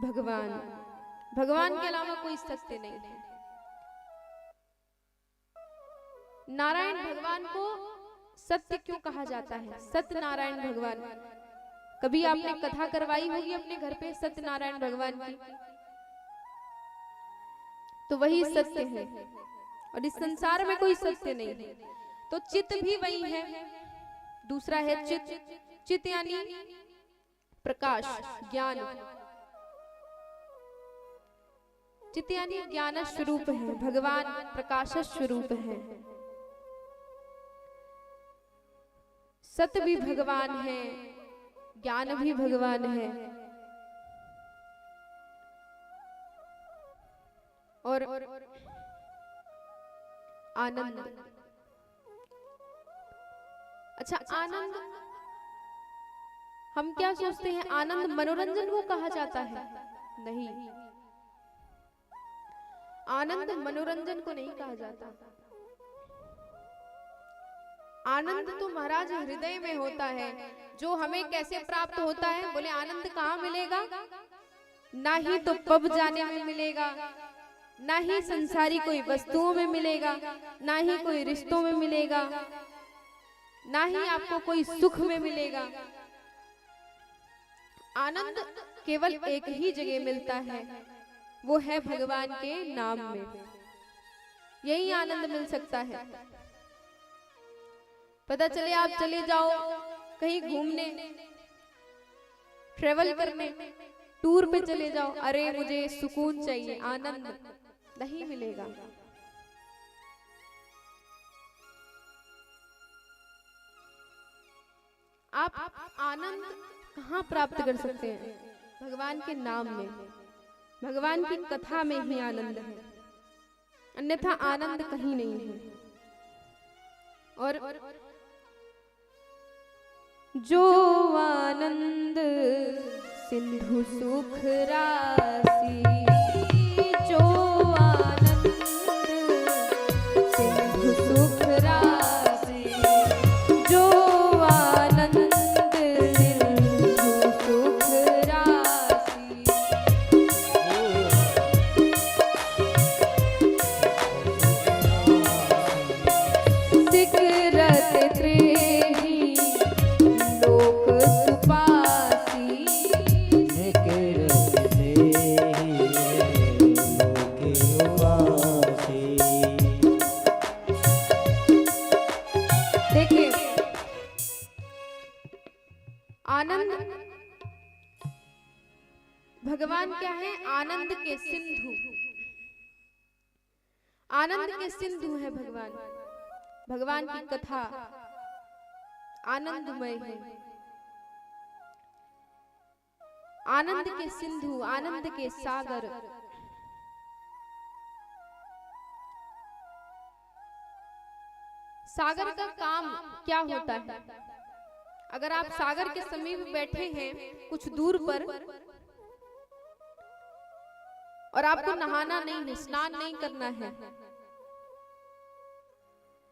भगवान। भगवान के अलावा कोई सत्य नहीं है। नारायण भगवान को सत्य क्यों कहा जाता है? सत्यनारायण भगवान, कभी आपने कथा करवाई होगी अपने घर पे सत्यनारायण भगवान की, तो वही सत्य है। और इस संसार में कोई सत्य नहीं है। तो चित भी वही है। दूसरा है चित। चित यानी प्रकाश, ज्ञान। चित यानी ज्ञान स्वरूप है, भगवान प्रकाश स्वरूप है। सत्य भी भगवान है, ज्ञान भी भगवान है, और आनंद। अच्छा, आनंद हम क्या सोचते हैं? आनंद मनोरंजन को कहा जाता है? नहीं, आनंद मनोरंजन को नहीं कहा जाता। आनंद तो महाराज हृदय में होता है। जो हमें कैसे प्राप्त होता है? बोले आनंद कहाँ मिलेगा? ना ही तो पब जाने में मिलेगा, ना ही संसारी कोई वस्तुओं में मिलेगा, ना ही कोई रिश्तों में मिलेगा, ना ही आपको कोई सुख में मिलेगा। आनंद केवल एक ही जगह मिलता है, वो है भगवान के नाम में। यही आनंद मिल सकता है। पता चले आप चले जाओ कहीं घूमने, ट्रेवल करने, टूर पे चले जाओ, अरे मुझे सुकून चाहिए, आनंद नहीं मिलेगा। आप आनंद कहाँ प्राप्त कर सकते हैं? भगवान के नाम में, भगवान की कथा में ही आनंद है, अन्यथा आनंद कहीं नहीं है। और जो आनंद सिंधु सुख राशि, जो आनंद सिंधु सुख राशि, जो आनंद सिंधु सुख राशि। सिकरत त्रेही लोक सुपासी, सिकरत त्रेही लोक सुपासी। देखिए, आनंद भगवान क्या है? आनंद के सिंधु, आनंद के सिंधु है भगवान। भगवान की कथा आनंदमय है। आनंद के सिंधु, आनंद के सागर। सागर का काम क्या होता है? अगर आप सागर के समीप बैठे हैं कुछ दूर पर और आपको नहाना नहीं है, स्नान नहीं करना है,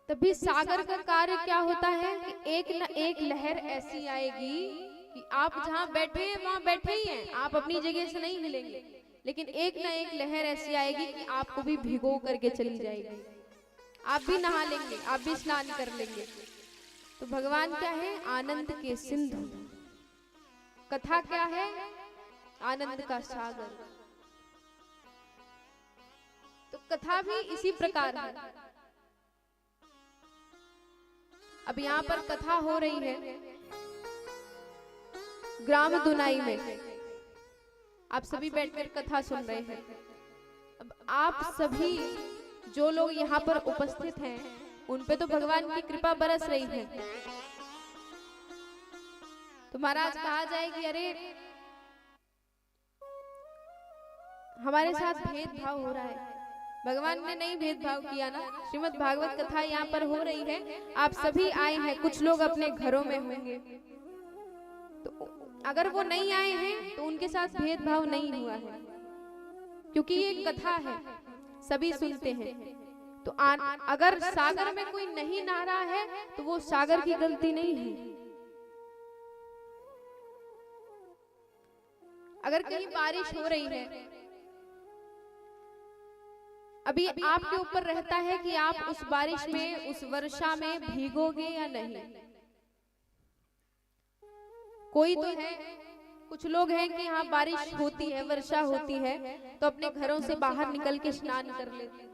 तभी सागर का कार्य क्या होता है कि एक न एक लहर ऐसी आएगी कि आप जहां बैठे हैं वहां बैठे ही हैं, आप अपनी जगह से नहीं हिलेंगे, लेकिन एक न एक लहर ऐसी आएगी कि आपको भी भिगो करके चली जाएगी। आप भी नहा लेंगे, आप भी स्नान कर लेंगे। तो भगवान क्या है? आनंद के सिंधु। कथा क्या है? आनंद का सागर। तो कथा भी इसी प्रकार है। अब यहाँ पर कथा हो रही है ग्राम दुनाई में, आप सभी बैठकर कथा सुन रहे हैं। अब आप सभी जो लोग यहाँ पर उपस्थित हैं, उन पे तो भगवान की कृपा बरस रही है। तो महाराज कहा जाए कि अरे हमारे साथ भेदभाव हो रहा है। भगवान ने नहीं भेदभाव किया ना। श्रीमद् भागवत कथा यहाँ पर हो रही है, आप सभी आए हैं, कुछ लोग अपने घरों में होंगे, तो अगर वो नहीं आए हैं तो उनके साथ भेदभाव नहीं हुआ है, क्योंकि ये कथा है, सभी सुनते हैं। तो अगर सागर में कोई नहीं नहा रहा है तो वो सागर की गलती नहीं है। अगर कहीं बारिश हो रही है, अभी आपके ऊपर रहता है कि आप उस बारिश में, उस वर्षा में भीगोगे या नहीं। कोई तो है, कुछ लोग हैं कि हाँ बारिश होती है, वर्षा होती है, तो अपने घरों से बाहर निकल के स्नान कर लेते हैं,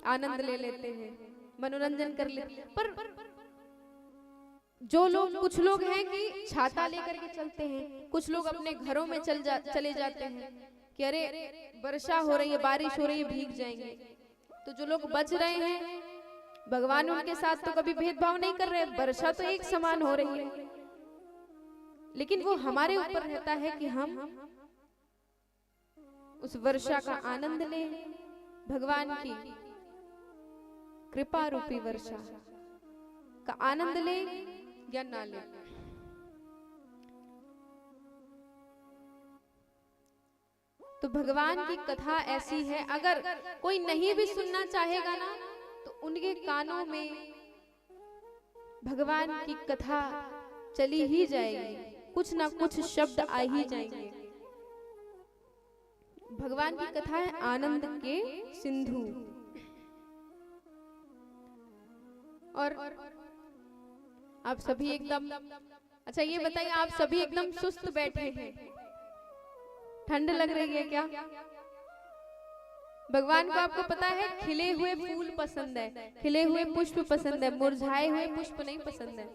आनंद ले लेते हैं, मनोरंजन कर लेते हैं। पर जो लोग, कुछ लोग हैं कि छाता लेकर के चलते हैं, कुछ लोग अपने घरों में चले जाते हैं कि अरे वर्षा हो रही है, बारिश हो रही है, भीग जाएंगे। तो जो लोग बच रहे हैं, भगवान उनके साथ तो कभी भेदभाव नहीं कर रहे, वर्षा तो एक समान हो रही है, लेकिन वो हमारे ऊपर रहता है कि हम उस वर्षा का आनंद लें, भगवान की कृपा रूपी वर्षा का आनंद लें या ना लें। तो भगवान की कथा ऐसी है, अगर कोई नहीं भी सुनना चाहेगा ना, तो उनके कानों में भगवान की कथा चली ही जाएगी, कुछ ना कुछ शब्द आ ही जाएंगे। भगवान की कथा है आनंद के सिंधु। और आप सभी एकदम, अच्छा ये बताइए, आप सभी एकदम सुस्त बैठे हैं, ठंड लग रही है क्या? भगवान को आपको पता है खिले हुए फूल पसंद है, खिले हुए पुष्प पसंद है, मुरझाए हुए पुष्प नहीं पसंद है।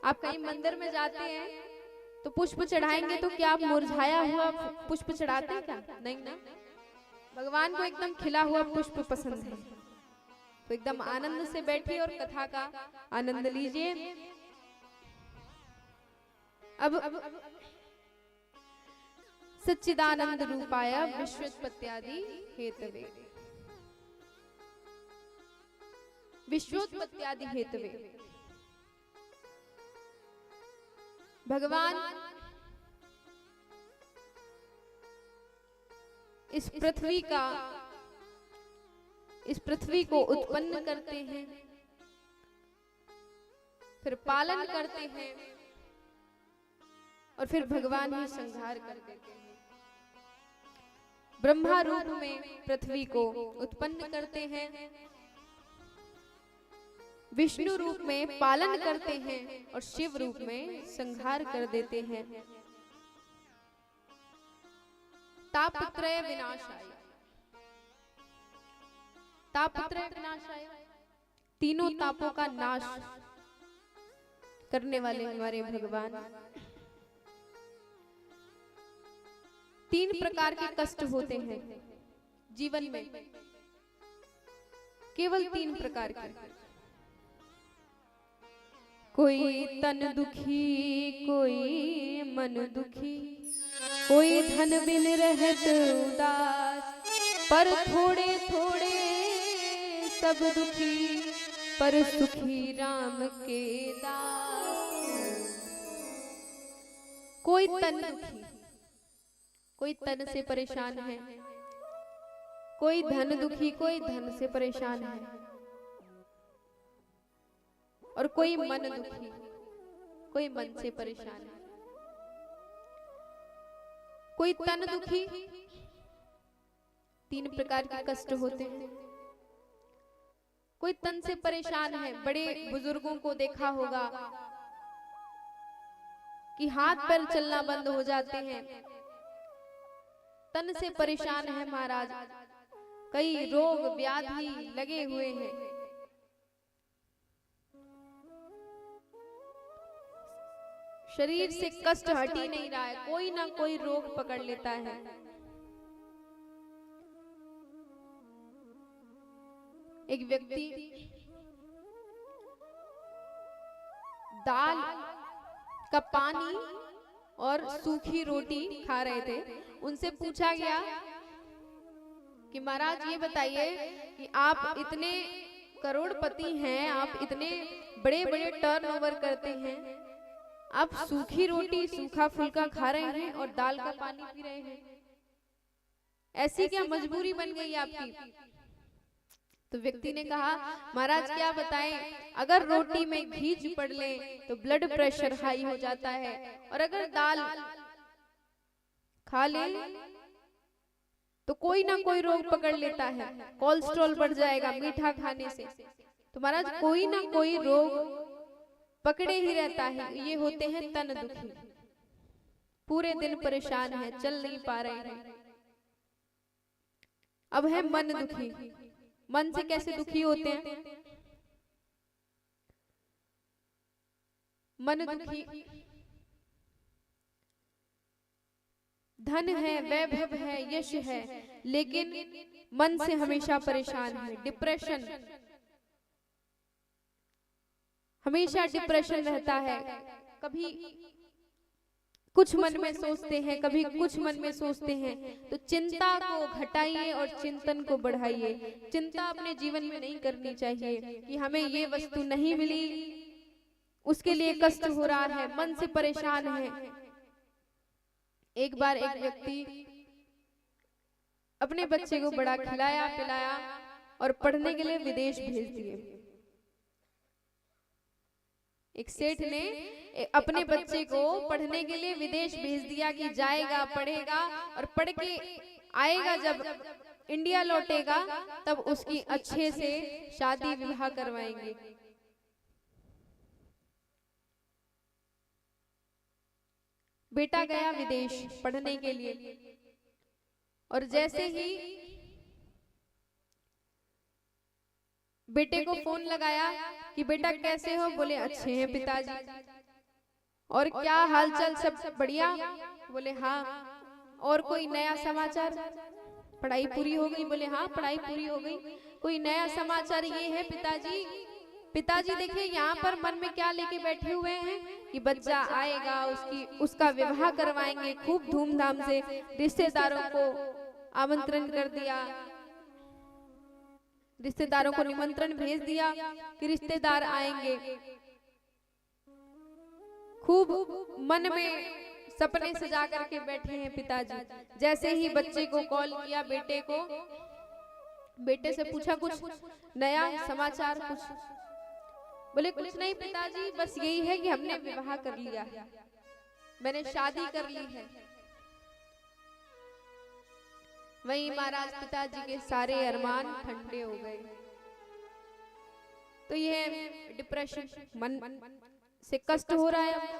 आप कहीं मंदिर में जाते हैं तो पुष्प चढ़ाएंगे तो क्या आप मुरझाया हुआ पुष्प चढ़ाते हैं क्या? नहीं ना, भगवान को एकदम खिला हुआ पुष्प पसंद है। तो एकदम आनंद से बैठिए और कथा का आनंद लीजिए। अब सच्चिदानंद रूपाय विश्वोत्पत्त्यादि हेतवे, विश्वोत्पत्त्यादि हेतवे, भगवान इस पृथ्वी को उत्पन्न करते हैं, फिर पालन करते हैं और फिर भगवान ही संहार कर देते हैं। ब्रह्मा रूप में पृथ्वी को उत्पन्न करते हैं, विष्णु रूप में पालन करते हैं और शिव रूप में संहार कर देते हैं। तापत्रय विनाशाय, तापत्रय विनाशाय, तीनों तापों का नाश करने वाले हमारे भगवान। तीन प्रकार के कष्ट होते हैं जीवन में, केवल तीन प्रकार के। कोई तन दुखी, कोई मन दुखी, कोई धन बिन रहत उदास, पर थोड़े थोड़े सब दुखी, पर सुखी राम के दास। कोई तन दुखी, कोई तन से परेशान है, कोई धन दुखी, कोई धन से परेशान है, और कोई मन दुखी, कोई मन से परेशान है। कोई तन दुखी, तीन प्रकार के कष्ट होते हैं। कोई तन से परेशान है, बड़े बुजुर्गों को देखा होगा कि हाथ पैर चलना बंद हो जाते हैं, तन से परेशान है महाराज, कई रोग व्याधि लगे हुए हैं। शरीर से कष्ट हट ही नहीं रहा है, कोई ना कोई रोग पकड़ लेता है। एक व्यक्ति दाल का पानी और सूखी रोटी खा रहे थे। उनसे पूछा गया कि महाराज ये बताइए कि आप इतने करोड़पति हैं, आप इतने बड़े बड़े टर्नओवर करते हैं, आप सूखी रोटी सूखा फुल्का खा रहे हैं और दाल का पानी पी रहे हैं, ऐसी क्या मजबूरी बन गई आपकी? तो व्यक्ति ने कहा महाराज क्या बताएं, अगर रोटी में घी चिपड़ ले तो ब्लड प्रेशर हाई हो जाता है, और अगर दाल खा ले तो कोई ना कोई रोग पकड़ लेता है, कोलेस्ट्रॉल बढ़ जाएगा मीठा खाने से। तो महाराज कोई ना कोई रोग पकड़े ही रहता है। ये होते हैं तन दुखी, पूरे दिन परेशान है, चल नहीं पा रहे हैं। अब है मन दुखी। मन से कैसे दुखी होते हैं? मन दुखी, धन है, वैभव है, यश है, लेकिन मन से हमेशा परेशान है, डिप्रेशन, हमेशा डिप्रेशन रहता है। कभी कुछ मन में सोचते हैं, कभी कुछ मन में सोचते हैं। तो चिंता को घटाइए और चिंतन को बढ़ाइए। चिंता अपने जीवन में नहीं करनी चाहिए कि हमें ये वस्तु नहीं मिली, उसके लिए कष्ट हो रहा है, मन से परेशान है। एक बार एक व्यक्ति अपने बच्चे को बड़ा खिलाया पिलाया और पढ़ने के लिए विदेश भेज दिए। एक सेठ ने अपने बच्चे को पढ़ने के लिए विदेश भेज दिया कि जाएगा, पढ़ेगा और पढ़ के आएगा, जब इंडिया लौटेगा तब उसकी अच्छे से शादी विवाह करवाएंगे। बेटा गया विदेश पढ़ने के लिए, और जैसे ही बेटे को फोन लगाया कि बेटा कैसे हो, बोले अच्छे हैं पिताजी। और क्या हालचाल, सब बढ़िया? बोले हाँ। और कोई नया समाचार? पढ़ाई पूरी हो गई? बोले हाँ पढ़ाई पूरी हो गई। कोई नया समाचार ये है पिताजी, पिताजी देखिए यहाँ पर मन में क्या लेके बैठे हुए हैं कि बच्चा आएगा, उसका विवाह करवाएंगे खूब धूमधाम से, रिश्तेदारों को आमंत्रण कर दिया, रिश्तेदारों को निमंत्रण भेज दिया कि रिश्तेदार आएंगे। खूब मन में सपने सजा करके बैठे हैं पिताजी। जैसे ही बच्चे को कॉल किया, बेटे को, बेटे से पूछा कुछ नया समाचार? कुछ? बोले कुछ नहीं पिताजी, बस यही है कि हमने विवाह कर लिया है, मैंने शादी कर ली है। वहीं महाराज पिताजी के सारे अरमान ठंडे हो गए। तो यह डिप्रेशन, मन से कष्ट हो रहा है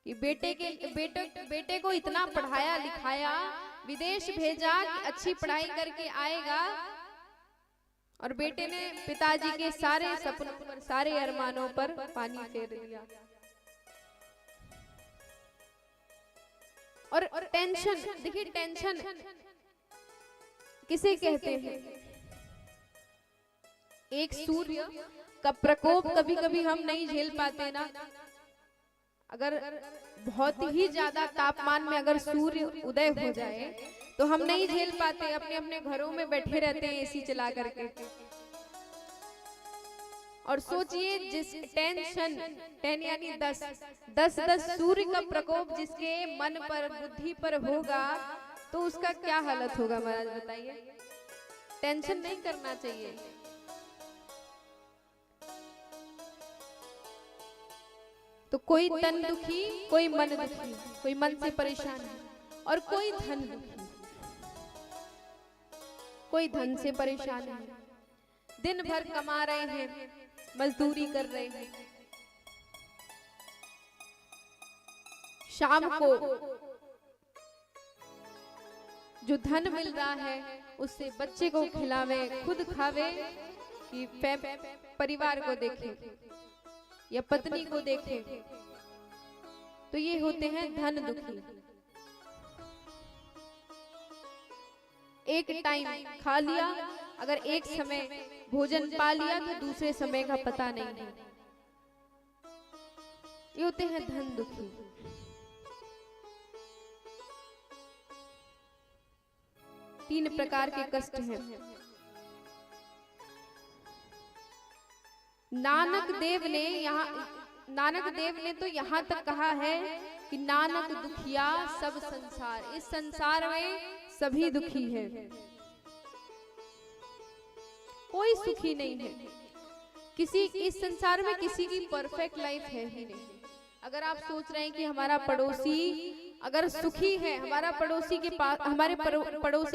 कि बेटे को इतना पढ़ाया लिखाया, विदेश भेजा कि अच्छी पढ़ाई करके आएगा, और बेटे ने पिताजी के सारे सपनों पर, सारे अरमानों पर पानी फेर दिया। और टेंशन देखिए, टेंशन किसे कहते हैं? एक सूर्य का प्रकोप कभी कभी हम नहीं झेल पाते ना। अगर बहुत ही ज्यादा तापमान में अगर सूर्य उदय हो जाए तो हम नहीं झेल पाते, अपने अपने घरों में बैठे रहते हैं एसी चला करके। और सोचिए जिस टेंशन, 10 यानी 10 सूर्य का प्रकोप जिसके मन पर, बुद्धि पर होगा तो उसका क्या हालत होगा महाराज बताइए। टेंशन नहीं करना चाहिए। तो कोई तन दुखी, कोई मन दुखी, कोई मन से परेशान है, और कोई धन दुखी, कोई धन से परेशान है। दिन भर कमा रहे हैं, मजदूरी कर रहे हैं, शाम को जो धन मिल रहा है उससे बच्चे को खिलावे, खुद खावे, कि परिवार को देखे या पत्नी को देखे। तो ये होते हैं धन दुखी। एक टाइम खा लिया, अगर एक समय भोजन पा लिया तो दूसरे समय का पता नहीं है। ये होते हैं धन दुखी। तीन प्रकार के कष्ट हैं। नानक देव ने तो यहाँ तक कहा है कि नानक दुखिया सब संसार। इस संसार में सभी दुखी है, कोई सुखी नहीं है। इस संसार में किसी की परफेक्ट लाइफ है ही नहीं। अगर आप सोच रहे हैं कि हमारा पड़ोसी अगर सुखी है, हमारे पड़ोसी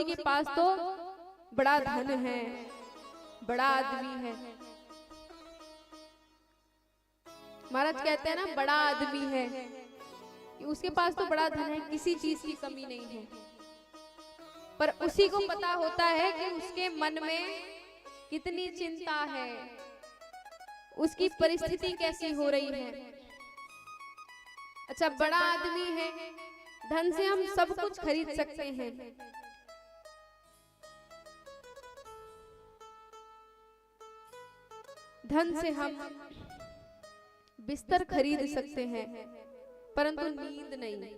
के पास तो बड़ा धन है, बड़ा आदमी है, महाराज कहते हैं ना बड़ा आदमी है, उसके पास तो बड़ा धन है, किसी चीज की कमी नहीं है, पर उसी को पता होता है कि उसके मन में कितनी चिंता है, उसकी परिस्थिति कैसी हो रही है। अच्छा, बड़ा आदमी है, धन से हम सब कुछ खरीद सकते हैं, धन से हम बिस्तर खरीद सकते हैं, परंतु नींद नहीं,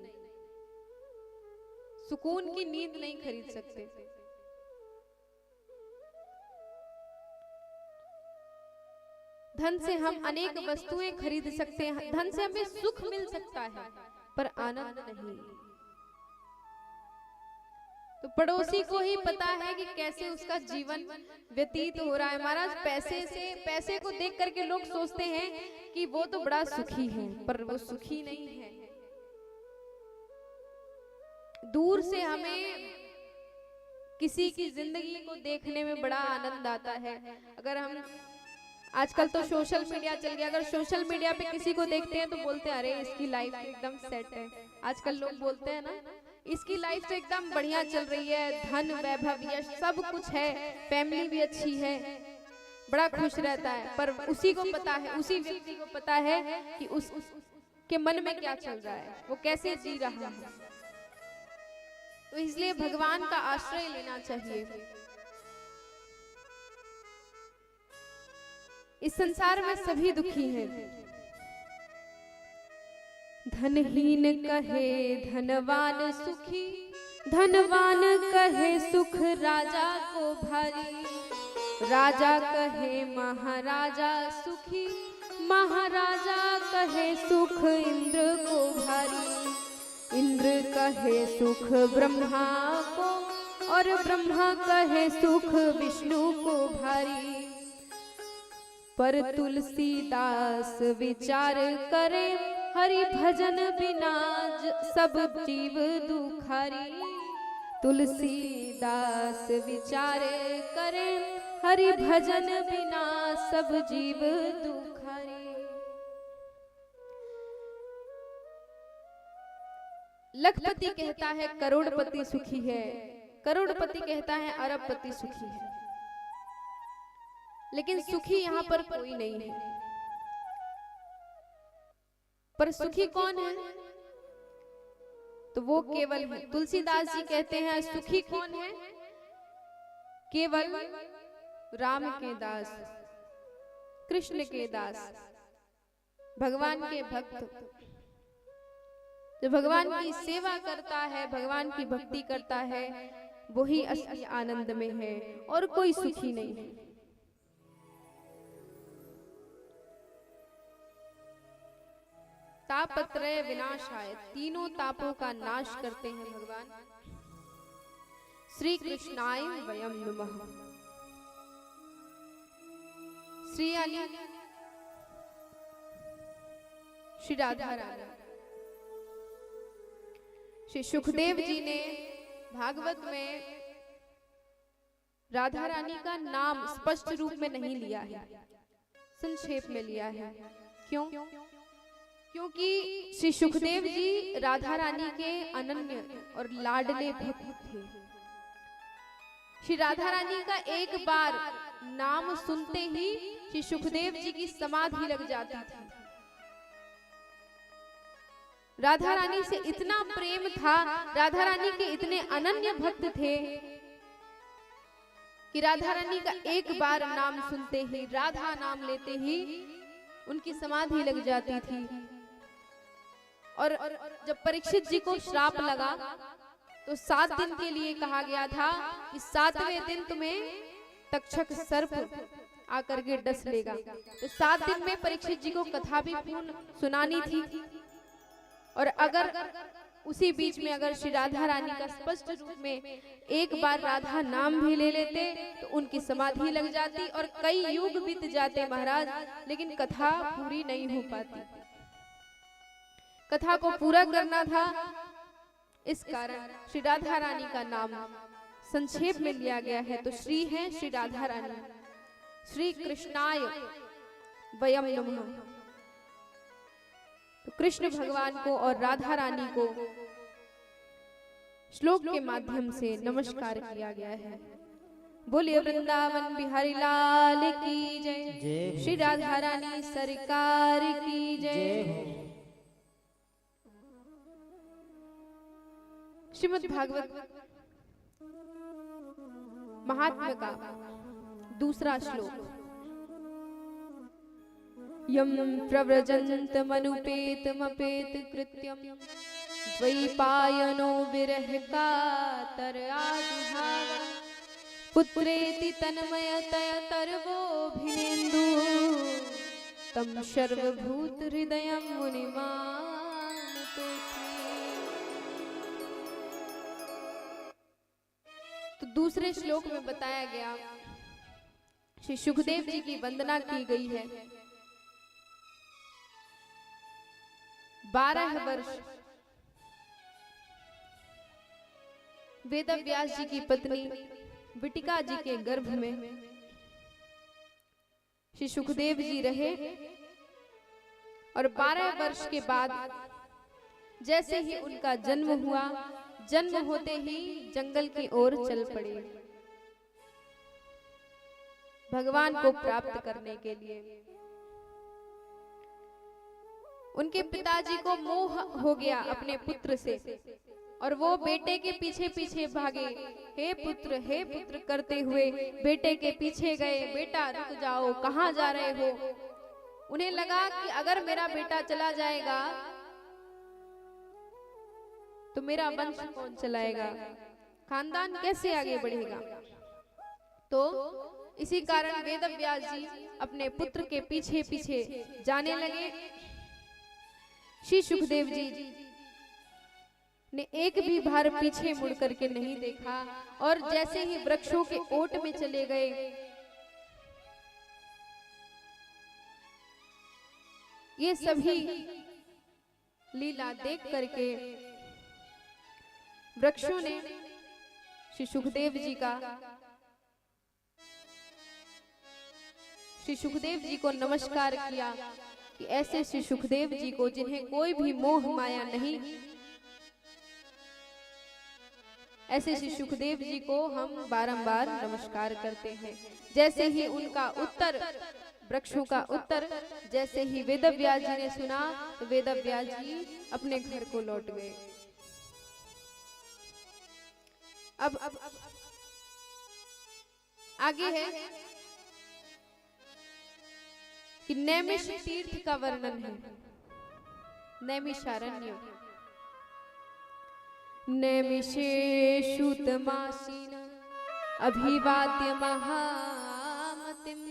सुकून की नींद नहीं खरीद सकते। धन से हम अनेक वस्तुएं खरीद सकते हैं, धन से हमें सुख मिल सकता है, पर आनंद नहीं। तो पड़ोसी को ही पता है कि कैसे उसका जीवन व्यतीत हो रहा है। महाराज पैसे को देख करके लोग सोचते हैं कि वो तो बड़ा सुखी है, पर वो सुखी नहीं है। दूर से हमें किसी की जिंदगी को देखने में बड़ा आनंद आता है। अगर हम आजकल तो सोशल मीडिया चल गया, अगर सोशल मीडिया पे किसी को देखते हैं तो बोलते हैं अरे इसकी लाइफ एकदम सेट है। आजकल लोग बोलते हैं ना इसकी लाइफ तो एकदम बढ़िया चल रही है, धन वैभव यश सब कुछ है, फैमिली भी अच्छी है, बड़ा खुश रहता है। पर उसी को पता है, उसी व्यक्ति को पता है कि उस के मन में क्या चल रहा है, वो कैसे जी रहा है। तो इसलिए भगवान का आश्रय लेना चाहिए। इस संसार में सभी दुखी हैं। धनहीन कहे धनवान सुखी, धनवान कहे सुख राजा को भारी, राजा कहे महाराजा सुखी, महाराजा कहे सुख इंद्र को भारी, इंद्र कहे सुख ब्रह्मा को, और ब्रह्मा कहे सुख विष्णु को भारी। पर तुलसीदास विचार करे, हरि भजन बिना सब जीव दुखारी। तुलसीदास विचार करे, हरि भजन बिना सब जीव दुखारी। लखपति कहता है करोड़पति सुखी है, करोड़पति कहता है अरबपति सुखी है, लेकिन सुखी यहाँ पर कोई नहीं है। पर सुखी कौन है? तो वो केवल है। तुलसीदास जी कहते हैं सुखी कौन है? केवल राम के दास, कृष्ण के दास, भगवान के भक्त। जो भगवान की सेवा करता है, भगवान की भक्ति करता है, वही असली आनंद में है और कोई सुखी नहीं है। तापत्रय विनाशाय, तीनों तापों का नाश करते हैं भगवान। श्री कृष्णाय वयम नमः। श्री यानी श्री राधा रानी। श्री सुखदेव जी ने भागवत में राधा रानी का नाम स्पष्ट रूप में नहीं लिया है, संक्षेप में लिया है। क्यों? क्योंकि श्री सुखदेव जी राधा रानी के अनन्य और लाडले भक्त थे। श्री राधा रानी का एक बार नाम सुनते ही श्री सुखदेव जी की समाधि लग जाती थी। राधा रानी से इतना प्रेम था, राधा रानी के इतने अनन्य भक्त थे कि राधा रानी का एक बार नाम सुनते ही, राधा नाम लेते ही उनकी समाधि लग जाती थी। और जब परीक्षित जी को श्राप लगा तो 7 दिन के लिए कहा गया था कि 7वें दिन तुम्हें तक्षक सर्प आकर के डस लेगा। तो 7 दिन में परीक्षित जी को कथा भी पूर्ण सुनानी थी। और अगर उसी बीच में अगर श्री राधा रानी का स्पष्ट रूप में एक बार राधा नाम भी ले लेते तो उनकी समाधि लग जाती और कई युग बीत जाते महाराज, लेकिन कथा पूरी नहीं हो पाती। कथा को पूरा करना था, इस कारण श्री राधा रानी का नाम संक्षेप में लिया गया है। तो श्री है श्री राधा रानी। श्री कृष्णाय वयम नमः। तो कृष्ण भगवान को और राधा रानी को श्लोक के माध्यम से नमस्कार किया गया है। बोलिए वृंदावन बिहारी लाल की जय, श्री राधा रानी सरकार की जय। श्रीमद् भागवत महात्म्य का दूसरा श्लोक। यम प्रव्रजन्त मनुपेतमपेत कृत्यम द्वैपायनो विरह कातर आजुहाव पुत्रेति तन्मयतयतर्वोऽभिनेन्दु तम सर्वभूत हृदयं मुनिमानतोऽस्मि। तो दूसरे श्लोक में बताया गया, श्री सुखदेव जी की वंदना की गई है। 12 वर्ष वेदव्यास जी की पत्नी विटिका जी के गर्भ में श्री सुखदेव जी रहे और 12 वर्ष के बाद जैसे ही उनका जन्म हुआ, जन्म होते ही जंगल की ओर चल पड़े भगवान को प्राप्त करने के लिए। उनके पिताजी को मोह हो गया अपने पुत्र से और वो बेटे के पीछे पीछे भागे, हे पुत्र करते हुए बेटे के पीछे गए। बेटा रुक जाओ, कहाँ जा रहे हो? उन्हें लगा कि अगर मेरा बेटा चला जाएगा तो मेरा वंश कौन चलाएगा, खानदान कैसे आगे बढ़ेगा। तो इसी कारण वेदव्यास जी अपने पुत्र के पीछे पीछे जाने लगे। श्री सुखदेव जी ने एक भी बार पीछे मुड़ करके नहीं देखा और जैसे ही वृक्षों के ओट में चले गए, ये सभी लीला देख करके वृक्षों ने श्री सुखदेव जी को नमस्कार किया कि ऐसे श्री सुखदेव जी को जिन्हें कोई भी मोह माया नहीं, ऐसे श्री सुखदेव जी को हम बारंबार नमस्कार करते हैं। जैसे ही उनका उत्तर, वृक्षों का उत्तर जैसे ही वेदव्यास जी ने सुना तो वेदव्यास जी अपने घर को लौट गए। अब आगे है कि नैमिष तीर्थ का वर्णन है। नैमिषारण्य, नैमिषेषु तमासीन अभिवाद्य महामतिम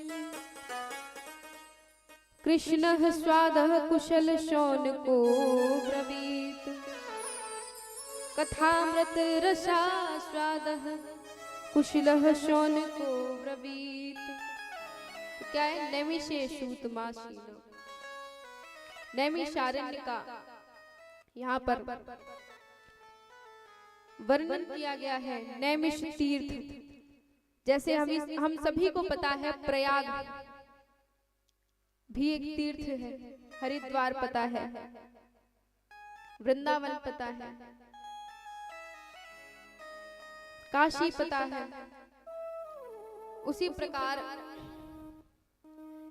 कृष्णः स्वादः कुशल शौनको ब्रवीत कथामृत रसास्वादः कुशलः शौनको ब्रवीत। तो क्या है? नैमिषेषु तमासीन, नैमिषारण्य का यहाँ पर वर्णन किया गया है। नैमिष तीर्थ, जैसे हम सभी को पता है प्रयाग भी एक तीर्थ है, हरिद्वार पता है, वृंदावन पता है, काशी पता है। उसी प्रकार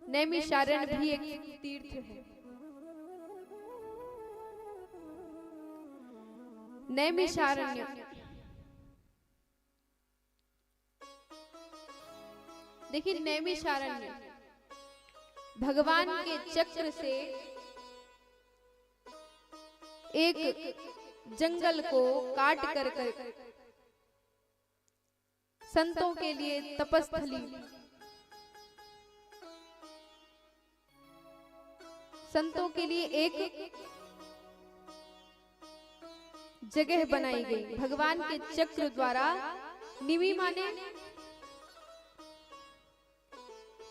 नैमिषारण्य भी एक तीर्थ है। नैमिषारण्य देखिए, नैमिषारण्य भगवान के चक्र से एक जंगल को काट कर संतों के लिए तपस्थली, संतों के लिए एक जगह बनाई गई भगवान के चक्र द्वारा। निमि माने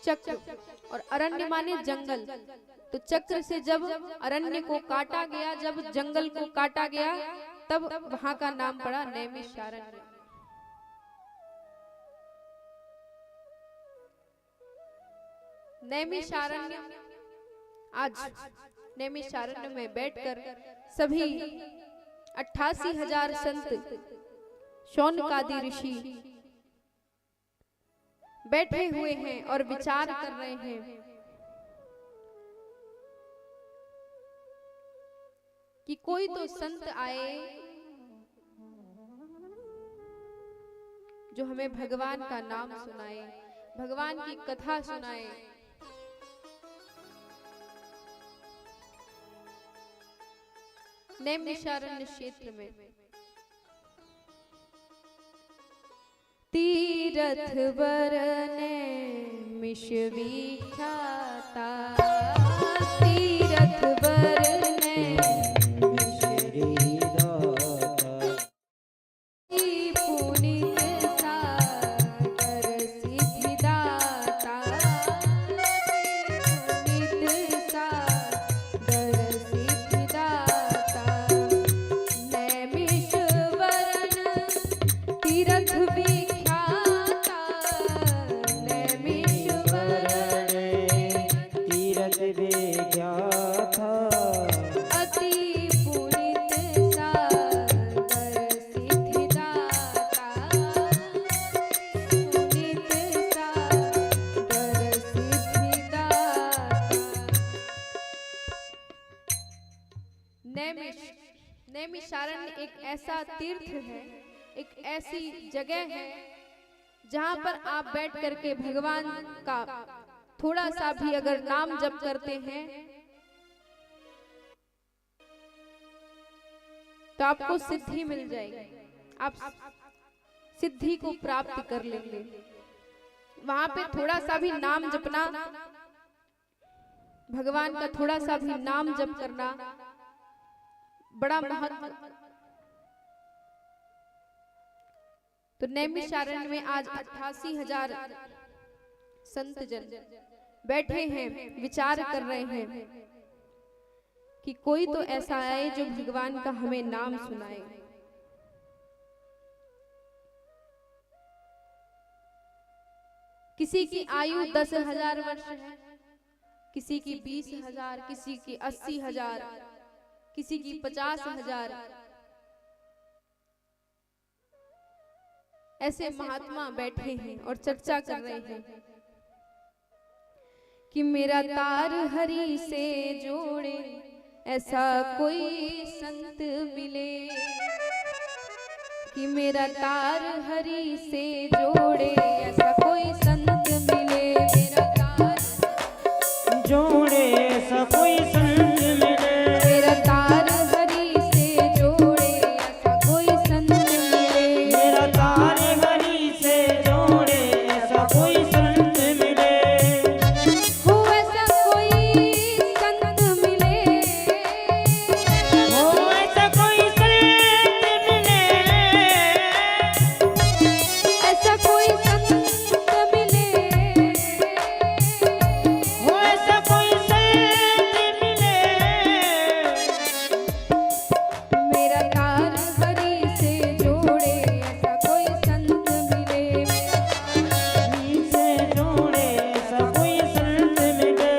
चक्र और अरण्य माने जंगल। तो चक्र से जब अरण्य को काटा गया, जब जंगल को काटा गया, तब वहां का नाम पड़ा नैमिषारण्य। नैमिषारण्य, आज नैमिषारण्य में बैठकर सभी 88,000 संत शौनकादि ऋषि बैठे हुए हैं और विचार कर रहे हैं कि कोई तो संत आए जो हमें भगवान का नाम सुनाए, भगवान की कथा सुनाए। नैमिषारण्य क्षेत्र में तीरथ वरने मिष विख्याता, तीरथ वरने पुनीत सागर सिद्धिदाता, पुनीत सागर सिद्धिदाता। नैमिष वरन तीरथ विख्याता, नैमिष वरन एक ऐसा तीर्थ है, एक ऐसी जगह है जहां पर आप बैठ करके भगवान का थोड़ा सा भी अगर नाम जप करते हैं तो आपको सिद्धि मिल जाएगी, आप सिद्धि को प्राप्त कर लेंगे। वहां पे थोड़ा सा भी नाम जपना, भगवान का थोड़ा सा भी नाम जप करना बड़ा महत्व। तो नैमिषारण्य में आज 88,000 संत जन बैठे हैं, विचार कर रहे हैं कि कोई तो ऐसा आए जो भगवान का हमें नाम सुनाए। किसी की आयु 10,000 वर्ष है, किसी की 20,000, किसी की 80,000, किसी की 50,000। ऐसे महात्मा बैठे हैं और चर्चा कर रहे हैं कि मेरा तार हरि से जोड़े ऐसा कोई संत मिले, कि मेरा तार हरि से जोड़े ऐसा कोई संत मिले, मेरा तार जोड़े ऐसा कोई संत मिले, मेरा तार हरि से जोड़े ऐसा कोई संत मिले, मेरा तार हरि से जोड़े ऐसा कोई संत मिले, हो ऐसा कोई संत मिले, हो ऐसा कोई संत मिले, ऐसा कोई संत मिले, हो ऐसा कोई संत मिले, मेरा तार हरि से जोड़े ऐसा कोई संत मिले, हरि से जोड़े ऐसा कोई संत मिले।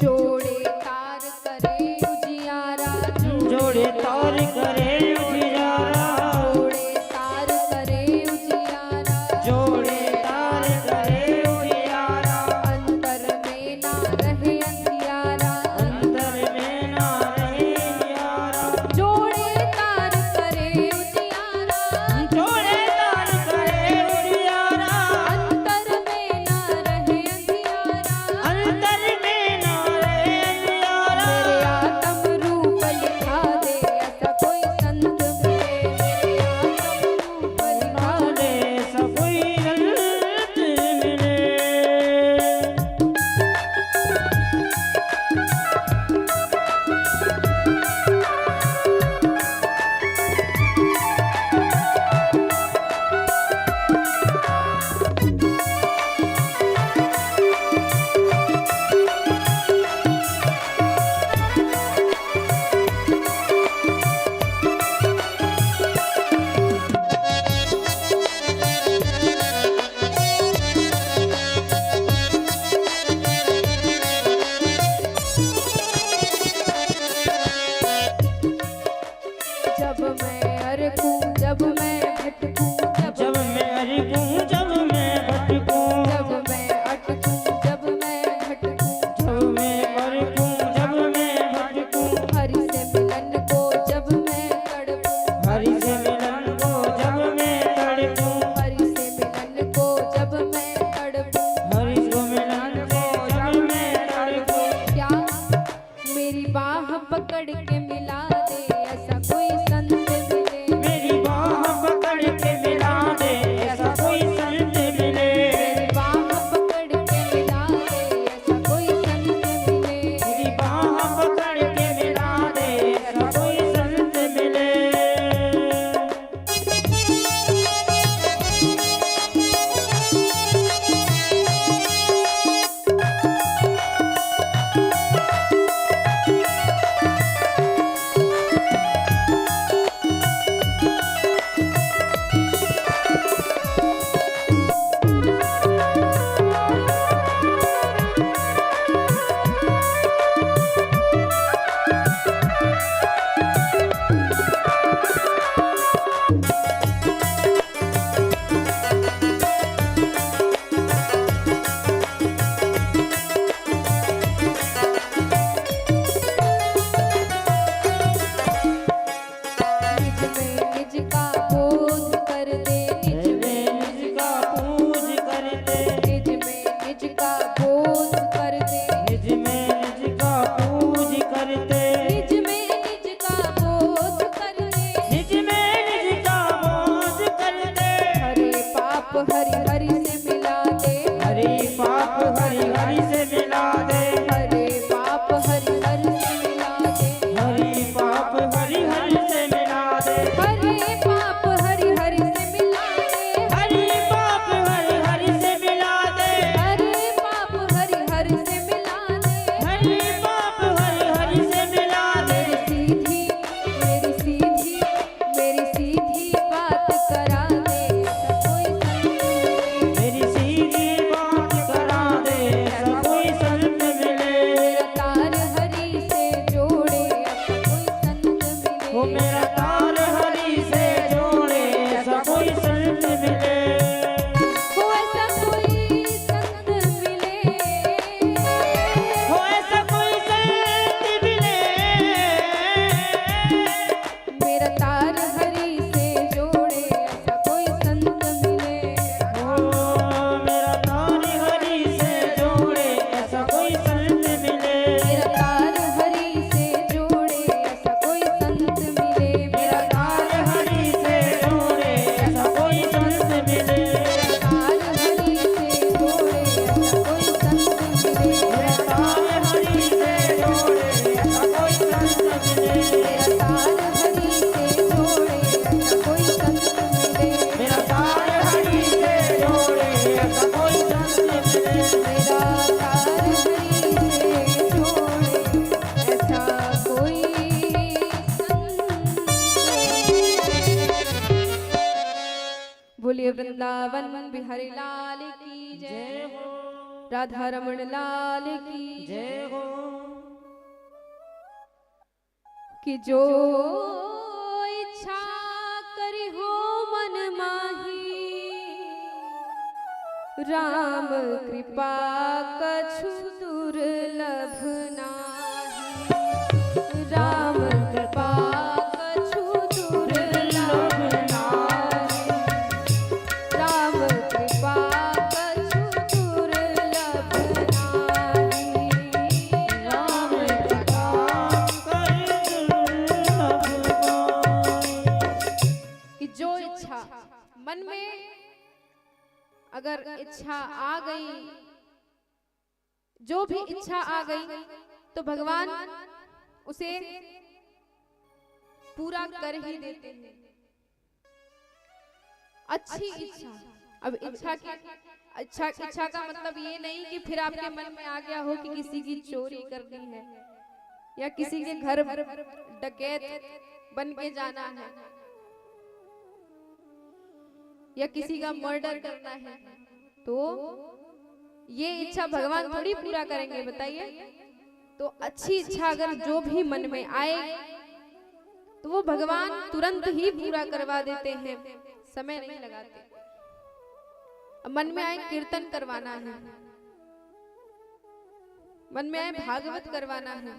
जोड़े तार करे उजियारा, जोड़े तार करे उजियारा, जोड़े तार करे उजियारा, जोड़े तार करे उजियारा, अंतर में ना रहे अंधियारा, अंतर में ना रहे यारा, जोड़े तार करे उजियारा, जोड़े तार करे उजियारा, अंतर में ना रहे अंधियारा, अंतर में ना रहे यारा, मेरे आत्म रूप लिखा दे ऐसा कोई संत मिले, मेरे आत्म रूप लिखा दे सब कोई संत मिले। जब मैं अरकूं जब मैं भटकूं, जब मैं अरकूं जब मैं भटकूं, जब मैं अटकूं जब मैं भटकूं, जब मैं अरकूं जब मैं भटकूं, हरि से मिलन को जब मैं तड़पूं, हरि से मिलन को जब मैं तड़पूं, हरि से मिलन को जब मैं तड़पूं, हरि को मिलन को जब मैं तड़पूं, क्या मेरी बाह पकड़ के मिला दे ऐसा कोई संत मिले, मेरी बाह पकड़ के मिला दे ऐसा कोई संत मिले, मेरी बाह पकड़ के मिला दे ऐसा कोई संत मिले, मेरी बाह पकड़ के मिला दे ऐसा कोई संत मिले। वृंदावन बिहारी लाल की जय हो, राधा रमण लाल की जय हो। कि जो इच्छा करी हो मन माही, राम कृपा कछु दुर्लभ नाही, राम कृपा कछु दुर्लभ नाही, राम कृपा कछु दुर्लभ नाही, राम कृपा कि जो इच्छा मन में अगर इच्छा आ गई, जो भी इच्छा आ गई तो भगवान उसे पूरा कर ही देते हैं। अच्छी इच्छा, अब इच्छा का मतलब ये नहीं कि फिर आपके मन में आ गया हो कि किसी की चोरी करनी है या किसी के घर डकैत बन के जाना है या किसी का मर्डर करना है, तो ये इच्छा भगवान थोड़ी पूरा करेंगे, बताइए। तो अच्छी इच्छा अगर जो भी मन में आए तो वो भगवान तुरंत ही पूरा करवा देते हैं, समय नहीं लगाते। अब मन में आए कीर्तन करवाना है, मन में आए भागवत करवाना है,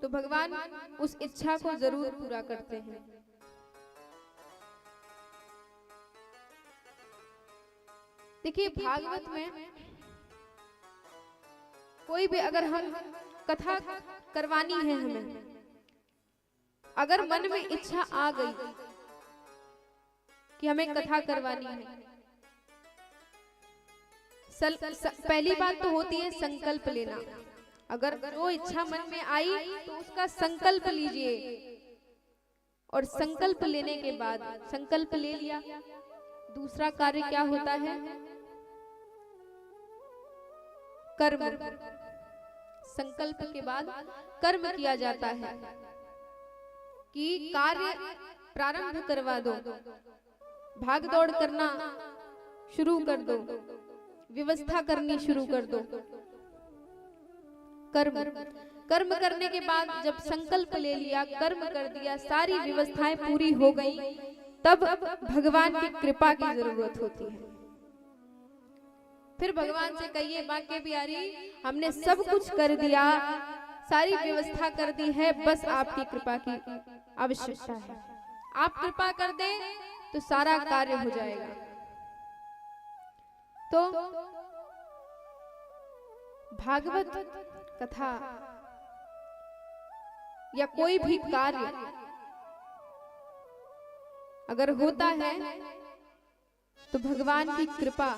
तो भगवान उस इच्छा को जरूर पूरा करते हैं। देखिए भागवत में कोई भी अगर हम कथा करवानी है, हमें अगर मन में इच्छा आ गई कि हमें कथा करवानी है, पहली बात तो होती है संकल्प लेना। अगर जो इच्छा मन में आई तो उसका संकल्प लीजिए, और संकल्प लेने के बाद संकल्प ले लिया, दूसरा कार्य क्या होता है? कर्म। संकल्प के बाद कर्म किया जाता है कि कार्य प्रारंभ करवा दो, भाग दौड़ करना शुरू कर दो, व्यवस्था करनी शुरू कर दो। कर्म करने के बाद जब संकल्प ले लिया, कर्म कर दिया, सारी व्यवस्थाएं पूरी हो गई, तब भगवान की कृपा की जरूरत होती है। फिर भगवान से कहिए, बांके बिहारी हमने सब कुछ कर दिया, सारी व्यवस्था कर दी है, बस आपकी कृपा की आवश्यकता है। आप कृपा कर दें तो सारा कार्य हो जाएगा। तो भागवत कथा या कोई भी कार्य अगर होता है तो भगवान की कृपा,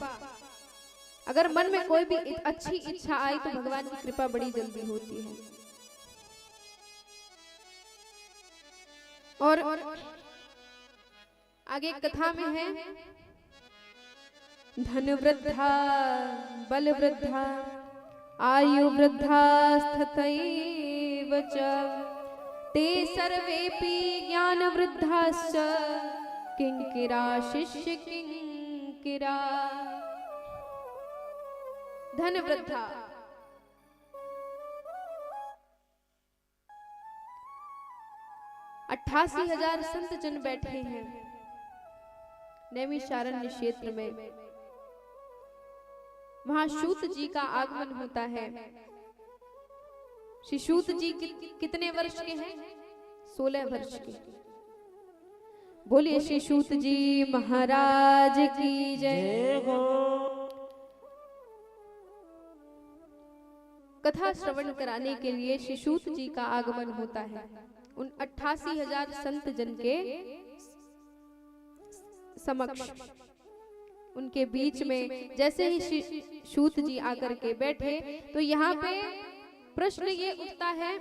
अगर मन में कोई भी अच्छी इच्छा आई तो भगवान की कृपा बड़ी जल्दी होती है। और आगे कथा में है, धन वृद्धा बल वृद्धा आयु वृद्धा स्थितैव च ते सर्वेपि ज्ञान वृद्धाश्च किंकिरा शिष्य किंकिरा। धन वृद्धा, अट्ठासी 88,000 संत जन बैठे हैं नैमिषारण्य क्षेत्र में। वहां सूत जी का आगमन होता है। श्री सूत जी कितने वर्ष के हैं? 16 वर्ष के। बोलिए श्री सूत जी महाराज की जय हो। कथा श्रवण कराने के लिए श्री सूत जी का आगमन होता है उन 88,000 संत जन के समक्ष। उनके बीच में जैसे ही श्री सूत जी आकर के बैठे तो यहाँ पे प्रश्न ये उठता है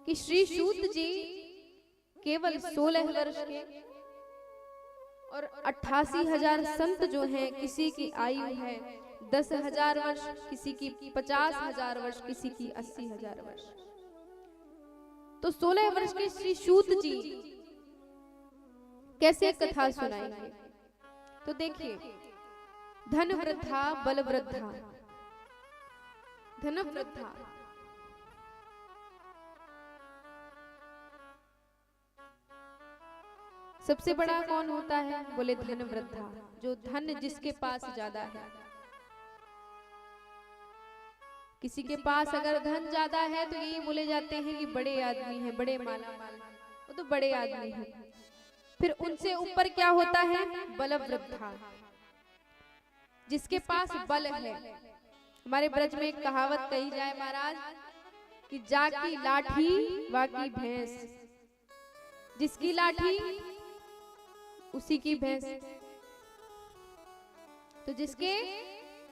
कि श्री सूत जी केवल 16 वर्ष के और 88,000 संत जो हैं, किसी की आयु है 10,000 वर्ष, किसी की 50,000 वर्ष, किसी की 80,000 वर्ष। तो 16 वर्ष के श्री सूत जी कैसे कथा सुनाएंगे? तो देखिए, धन वृद्धा बल वृद्धा, धन वृद्धा सबसे बड़ा कौन होता है? बोले धन वृद्धा, जो धन जिसके पास ज्यादा है। किसी के पास अगर धन ज्यादा है तो यही बोले जाते हैं कि बड़े आदमी हैं, बड़े माला माल, वो तो बड़े आदमी हैं। फिर उनसे ऊपर क्या होता है? बल वृद्धा, जिसके पास बल है। हमारे ब्रज में एक कहावत कही जाए महाराज कि जाकी लाठी वाकी भैंस, जिसकी लाठी उसी की भैंस। तो जिसके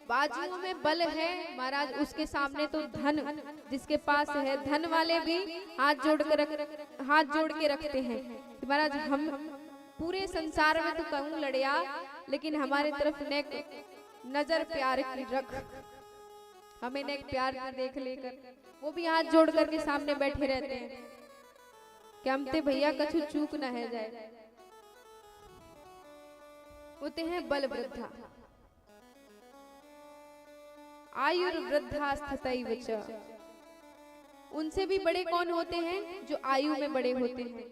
बाजुओं में बल है महाराज, उसके सामने तो धन, जिसके पास है धन वाले भी हाथ जोड़ के रखते हैं कि महाराज हम पूरे संसार में तो कहूं लड़िया, लेकिन हमारे तरफ नेक नजर प्यार की रख, हमें नेक प्यार की देख लेकर। वो भी हाथ जोड़ करके सामने बैठे रहते हैं कि हमते भैया कछु चूक न है जाए। होते हैं बल वृद्धा। आयुर्वृद्धा स्थितैव च, उनसे भी बड़े कौन होते हैं? जो आयु में बड़े होते हैं।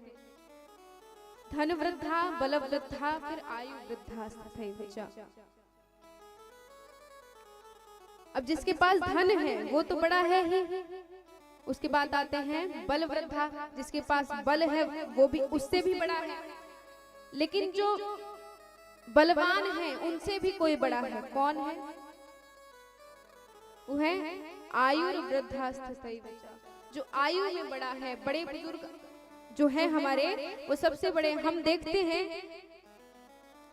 धन वृद्धा, बल वृद्धा, फिर आयु वृद्धा स्थितैव च। अब जिसके पास धन है वो तो बड़ा है ही, उसके बाद आते हैं बल वृद्धा, जिसके पास बल है वो भी उससे भी बड़ा है। लेकिन जो बलवान है उनसे भी कोई बड़ा है। कौन है? वो है आयुर्वृद्धा स्थितैव च, जो आयु में बड़ा है। बड़े बुजुर्ग जो है हमारे, वो सबसे बड़े हम देखते हैं।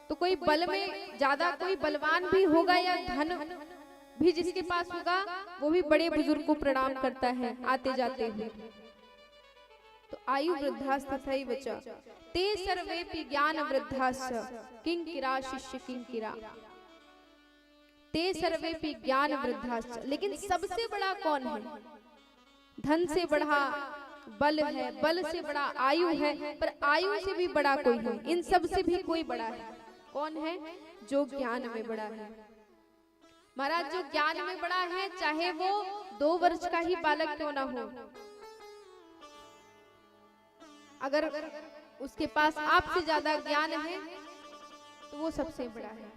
तो कोई बल में ज्यादा, कोई बलवान भी होगा या धन भी जिसके पास होगा, वो भी बड़े बुजुर्ग को प्रणाम करता है आते जाते हुए। तो आयु वृद्धा तथैव च, ते सर्वेपि ज्ञान वृद्धाश्च किंकिरा शिष्य किंकिरा। ते सर्वेपि ज्ञान वृद्धाश्च, लेकिन सबसे बड़ा कौन है? धन से बड़ा बल है, बल से बड़ा आयु है, पर आयु से भी बड़ा कोई है। इन सब से भी कोई बड़ा है। कौन है? जो ज्ञान में बड़ा है। महाराज जो ज्ञान में बड़ा है, चाहे वो 2 वर्ष का ही बालक क्यों ना हो, अगर उसके पास आपसे ज्यादा ज्ञान है तो वो सबसे बड़ा है।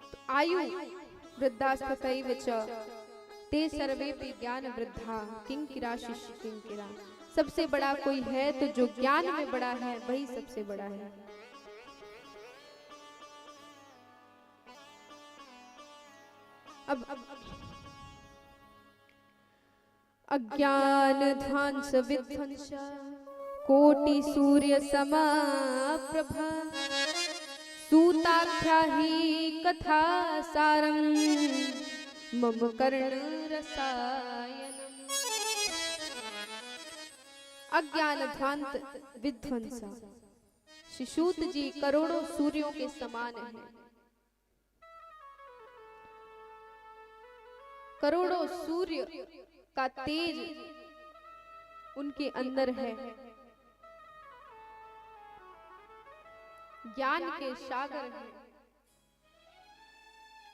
तो आयु वृद्धास्तथैव च, ते सर्वेपि ज्ञान वृद्धा किंकिरा शिष्य किंकिरा। सबसे बड़ा कोई है तो जो ज्ञान में बड़ा है वही सबसे बड़ा है। अब अज्ञान ध्वंस विध्वंस कोटि सूर्य समाप्रभा, सूताख्या ही कथा सारम मम कर्ण रसायनम। अज्ञान ध्वंस विध्वंस, श्री सूत जी करोड़ों सूर्यों के समान हैं। करोड़ों सूर्य का तेज उनके अंदर है। ज्ञान के सागर है।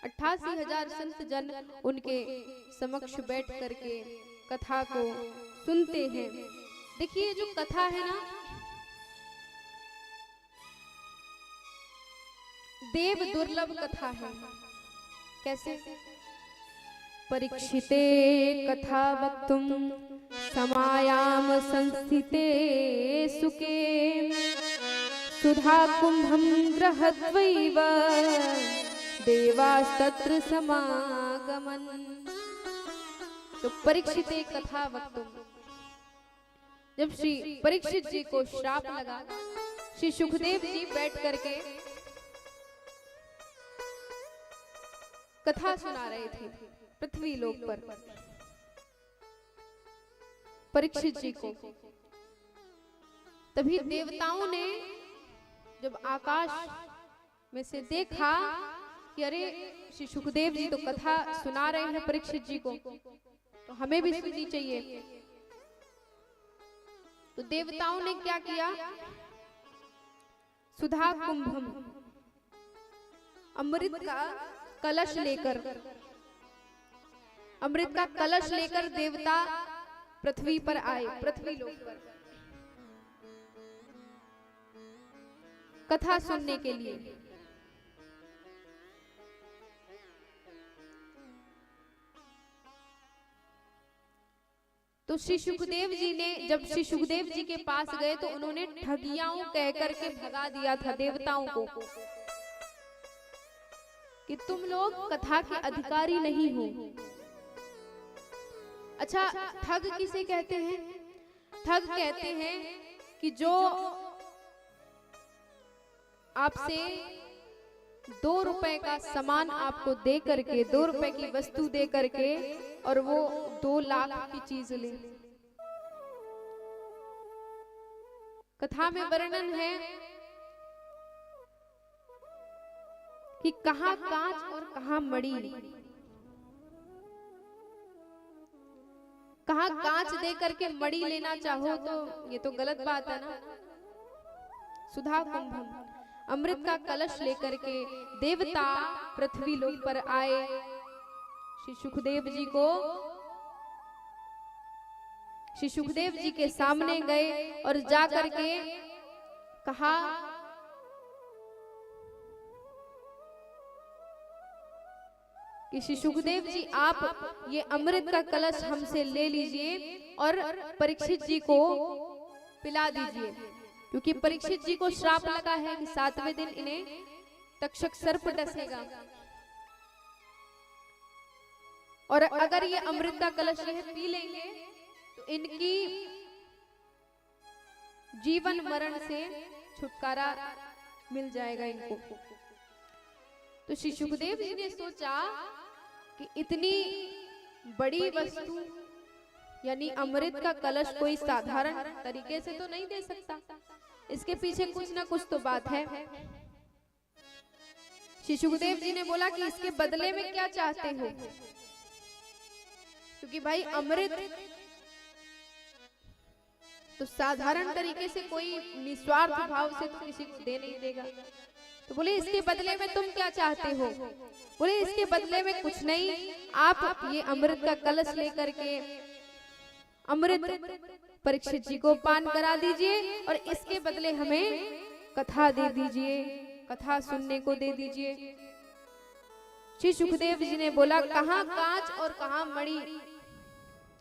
88,000 संत जन उनके समक्ष बैठ करके कथा को सुनते हैं। देखिए जो कथा है ना, देव दुर्लभ कथा है। कैसे? परीक्षिते कथा वक्तुम समायाम संस्थिते सुके, सुधा कुंभम गृहत्वैव देवास्तत्र समागमन। तो परीक्षिते कथा वक्तुम, जब श्री परीक्षित जी को श्राप लगा, श्री सुखदेव जी बैठ करके कथा सुना रहे थे पृथ्वी लोक पर परीक्षित जी को। तभी देवताओं ने जब आकाश में से देखा कि अरे श्री सुखदेव जी तो कथा सुना रहे हैं परीक्षित जी को, तो हमें भी सुननी चाहिए। तो देवताओं ने क्या किया, सुधा कुंभम अमृत का कलश लेकर, अमृत का कलश लेकर देवता पृथ्वी पर आए, पृथ्वी लोक पर कथा सुनने के लिए। तो श्री सुखदेव जी ने, जब श्री सुखदेव जी के पास गए तो उन्होंने ठगियाओं कह करके भगा दिया था देवताओं को कि तुम लोग कथा के अधिकारी नहीं हो। अच्छा, ठग किसे कहते हैं? ठग कहते हैं कि जो आपसे 2 रुपए का सामान आपको दे करके, 2 रुपए की वस्तु दे करके, और वो 2 लाख की चीज ले। कथा में वर्णन है कि कहां कांच और कहां मणि, कहां कांच दे करके मणि लेना चाहो तो ये तो गलत बात है ना। सुधा कुंभम अमृत का कलश लेकर के देवता पृथ्वी लोक पर आए, श्री सुखदेव जी को, श्री सुखदेव जी के सामने गए और जाकर के कहा कि श्री सुखदेव जी आप ये अमृत का कलश हमसे ले लीजिए और परीक्षित जी को पिला दीजिए, क्योंकि परीक्षित जी को श्राप लगा है कि 7वें दिन इन्हें तक्षक सर्प डसेगा, और अगर ये अमृत का कलश यह पी लेंगे तो इनकी जीवन मरण से छुटकारा मिल जाएगा इनको। तो श्री सुखदेव जी ने सोचा कि इतनी बड़ी वस्तु यानी अमृत का कलश कोई साधारण तरीके से तो नहीं दे सकता, इसके पीछे कुछ ना कुछ तो बात है। श्री सुखदेव जी ने बोला कि इसके बदले में क्या चाहते हो, क्योंकि भाई अमृत तो साधारण तरीके से कोई निस्वार्थ भाव से तो किसी को दे नहीं देगा। तो बोले इसके बदले में तुम क्या चाहते हो? बोले इसके बदले में कुछ नहीं, आप ये अमृत का कलश लेकर के अमृत परीक्षित जी को पान करा दीजिए और इसके बदले हमें कथा दे दीजिए, कथा सुनने को दे दीजिए। श्री सुखदेव जी ने बोला कहाँ कांच और कहाँ मणि,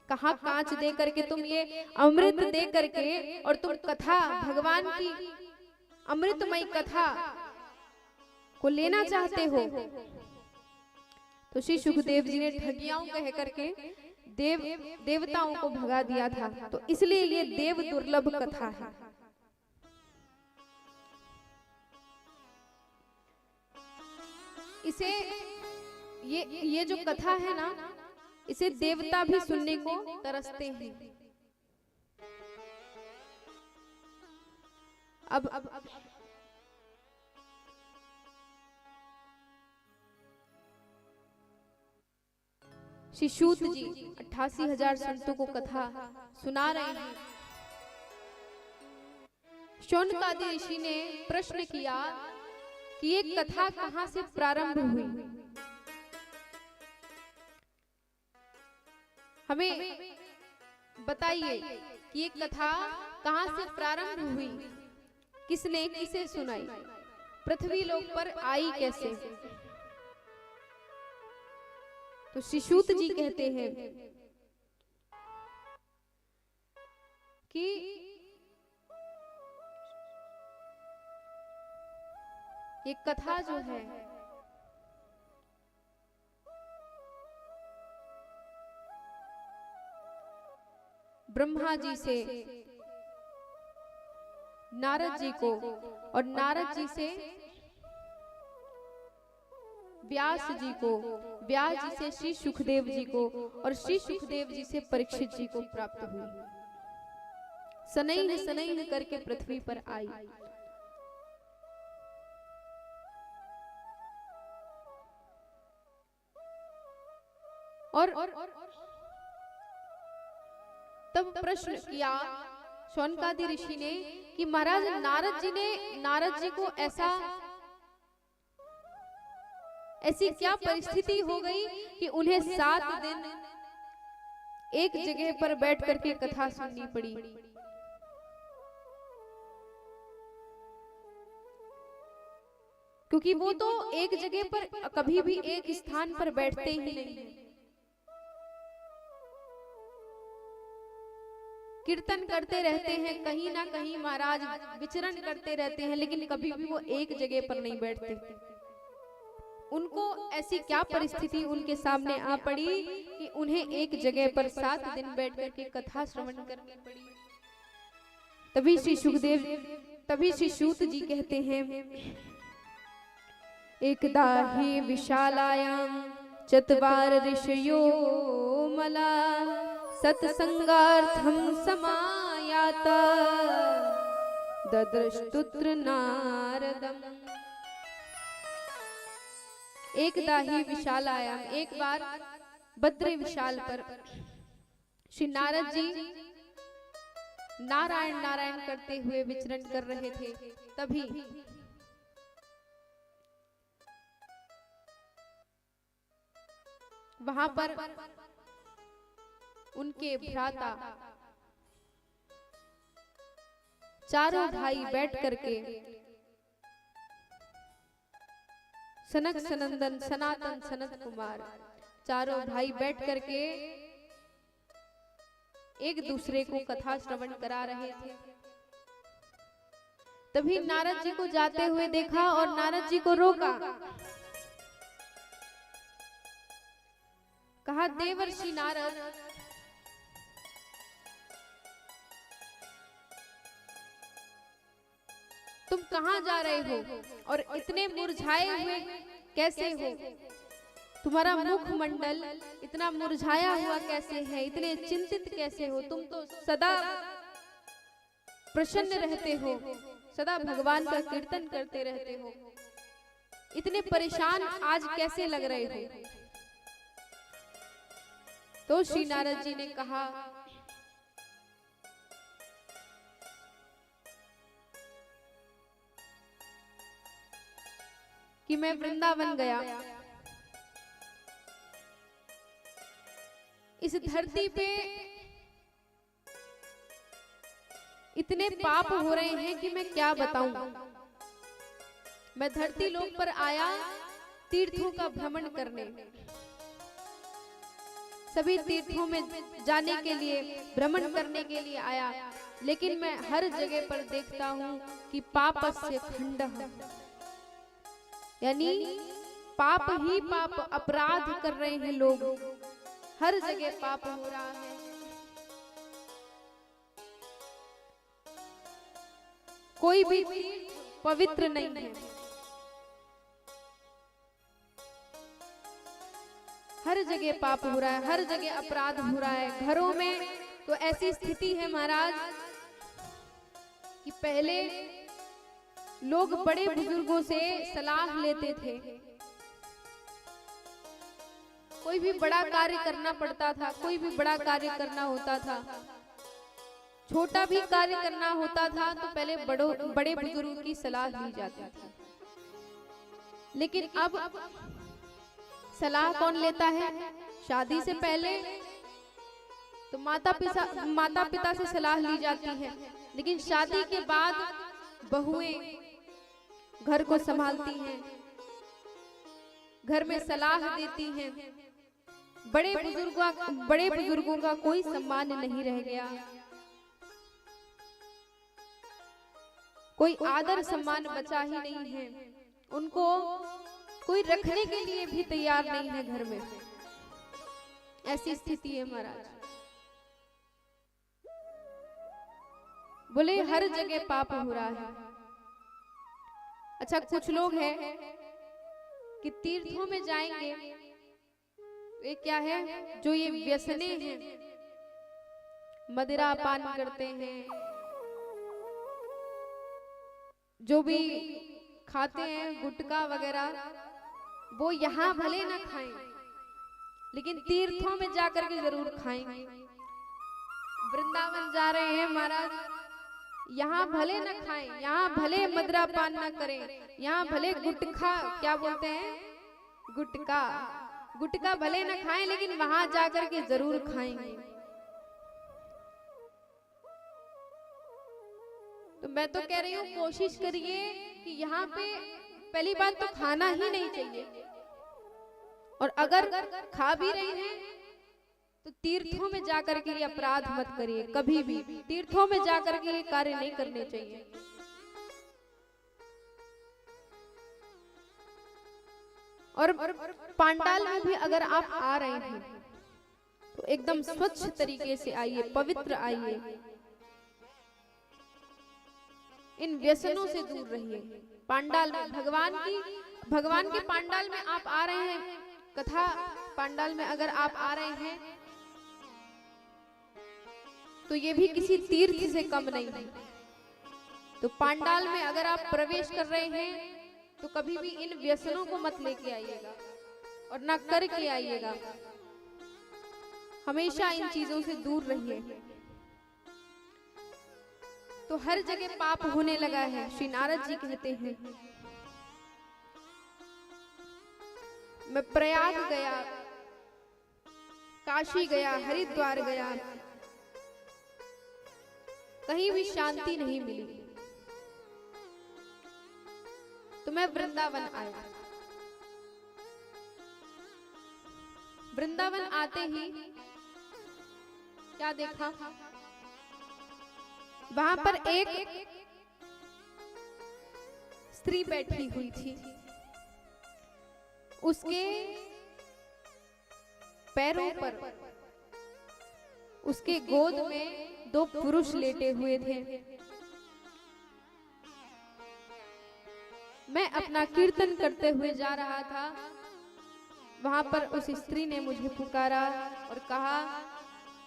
कहाँ कांच दे करके तुम ये अमृत दे करके और तुम कथा, भगवान की अमृतमयी कथा को लेना चाहते हो। तो श्री सुखदेव जी ने ठगियाओं कह करके देवताओं को भगा दिया था, तो इसलिए ये देव दुर्लभ कथा है। इसे ये जो कथा है ना, इसे देवता भी सुनने को तरसते हैं। अब श्री सूत जी 88,000 संतों को कथा सुना रहे हैं। शौनकादि ऋषि ने प्रश्न किया कि ये कथा कहां से प्रारंभ हुई, हमें बताइए कि ये कथा कहां से प्रारंभ हुई, किसने किसे सुनाई, पृथ्वी लोक पर आई कैसे। तो श्री सूत जी कहते हैं कि ये कथा जो है ब्रह्मा जी से नारद जी को और नारद जी से व्यास जी को, व्यास जी से श्री सुखदेव जी को और श्री सुखदेव जी से परीक्षित जी को प्राप्त हुई। सनैह सनैह करके पृथ्वी पर आई। और तब प्रश्न किया शौनकादि ऋषि ने कि महाराज नारद जी को ऐसी क्या परिस्थिति हो गई कि उन्हें 7 दिन एक जगह पर बैठ करके कथा सुननी पड़ी। क्योंकि वो तो एक जगह पर कभी भी एक स्थान पर बैठते ही नहीं है। कीर्तन करते रहते हैं, कहीं ना कहीं महाराज विचरण करते रहते हैं, लेकिन कभी भी वो एक जगह पर नहीं बैठते। उनको ऐसी क्या परिस्थिति उनके सामने आ पड़ी कि उन्हें एक जगह पर 7 दिन बैठ करके कथा श्रवण करनी पड़ी। तभी श्री सूत जी कहते हैं, एकदा हि विशालायां चत्वार ऋषयो मला सत्संगार्थं समायाता ददृष्टुत्र नारदम। एकदा ही विशालायाम, एक बार बद्री विशाल पर श्री नारद जी नारायण नारायण करते हुए विचरण कर रहे थे। तभी वहां पर उनके भ्राता चारों भाई बैठ करके सनक सनंदन सनातन सनत कुमार चारों भाई बैठ करके एक दूसरे को कथा श्रवण करा रहे थे। तभी नारद जी को जाते हुए देखा और नारद जी को रोका। कहा, देवर्षि नारद, तुम कहां जा रहे हो और इतने मुरझाए हुए कैसे हो? तुम्हारा मुखमंडल इतना मुरझाया हुआ कैसे है? इतने चिंतित कैसे हो? तुम तो सदा प्रसन्न रहते हो, सदा भगवान का कीर्तन करते रहते हो, इतने परेशान आज कैसे लग रहे हो? तो श्री नारद जी ने कहा, कि मैं वृंदावन गया, इस धरती पे इतने पाप हो रहे हैं कि मैं क्या बताऊं। मैं धरती लोक पर आया तीर्थों का भ्रमण करने, सभी तीर्थों में जाने के लिए, भ्रमण करने के लिए आया, लेकिन मैं हर जगह पर देखता हूं कि पापस्य खंडः, यानी पाप ही पाप, अपराध कर रहे हैं लोग, हर जगह पाप हो रहा है। कोई भी पवित्र नहीं है, हर जगह पाप हो रहा है, हर जगह अपराध हो रहा है। घरों में तो ऐसी स्थिति है महाराज कि पहले लोग बड़े बुजुर्गों से सलाह लेते थे। कोई भी बड़ा कार्य करना पड़ता था, कोई भी बड़ा कार्य करना होता था, छोटा भी कार्य करना होता था तो पहले बड़े बुजुर्गों की सलाह ली जाती थी। लेकिन अब सलाह कौन लेता है? शादी से पहले तो माता पिता से सलाह ली जाती है, लेकिन शादी के बाद बहुएं घर को संभालती हैं, घर में सलाह देती हैं। बड़े बुजुर्गों का कोई सम्मान नहीं रह गया, कोई आदर सम्मान बचा ही नहीं है, उनको कोई रखने के लिए भी तैयार नहीं है घर में। ऐसी स्थिति है महाराज। बोले हर जगह पाप हो रहा है। अच्छा, कुछ लोग हैं कि तीर्थों में जाएंगे, ये क्या है, जो ये व्यसने हैं, मदिरा पान करते हैं, जो भी खाते हैं गुटखा वगैरह, वो यहाँ भले ना खाएं, लेकिन तीर्थों में जाकर के जरूर खाएंगे। वृंदावन जा रहे हैं महाराज, यहाँ भले न खाएं, यहाँ भले मदरा पान न करें, यहाँ भले गुटखा, क्या बोलते हैं, गुटका, गुटका भले न खाएं, लेकिन वहां जाकर के जरूर खाएंगे। तो मैं तो कह रही हूँ कोशिश करिए कि यहाँ पे पहली बात तो खाना ही नहीं चाहिए, और अगर खा भी रहे हैं तो तीर्थों में जाकर के ये अपराध मत करिए, कभी भी तीर्थों में जाकर के ये कार्य नहीं करने चाहिए। और पांडाल में भी अगर आप आ रहे हैं तो एकदम स्वच्छ तरीके से आइए, पवित्र आइए, इन व्यसनों से दूर रहिए। पांडाल में भगवान के पांडाल में आप आ रहे हैं, कथा पांडाल में अगर आप आ रहे हैं तो ये भी किसी तीर्थ से कम नहीं है। तो पांडाल में अगर आप प्रवेश कर रहे हैं तो कभी भी इन व्यसनों को मत लेके आइएगा और ना करके आइएगा, हमेशा इन चीजों से दूर रहिए। तो हर जगह पाप होने लगा है। श्री नारद जी कहते हैं, मैं प्रयाग गया, काशी गया, हरिद्वार गया, कहीं भी शांति नहीं मिली, तो मैं वृंदावन आया। वृंदावन आते ही क्या देखा, वहां पर एक स्त्री बैठी हुई थी, उसके पैरों पर, उसके गोद में दो पुरुष लेटे हुए थे। मैं अपना कीर्तन करते हुए जा रहा था, वहां पर उस स्त्री ने मुझे पुकारा और कहा,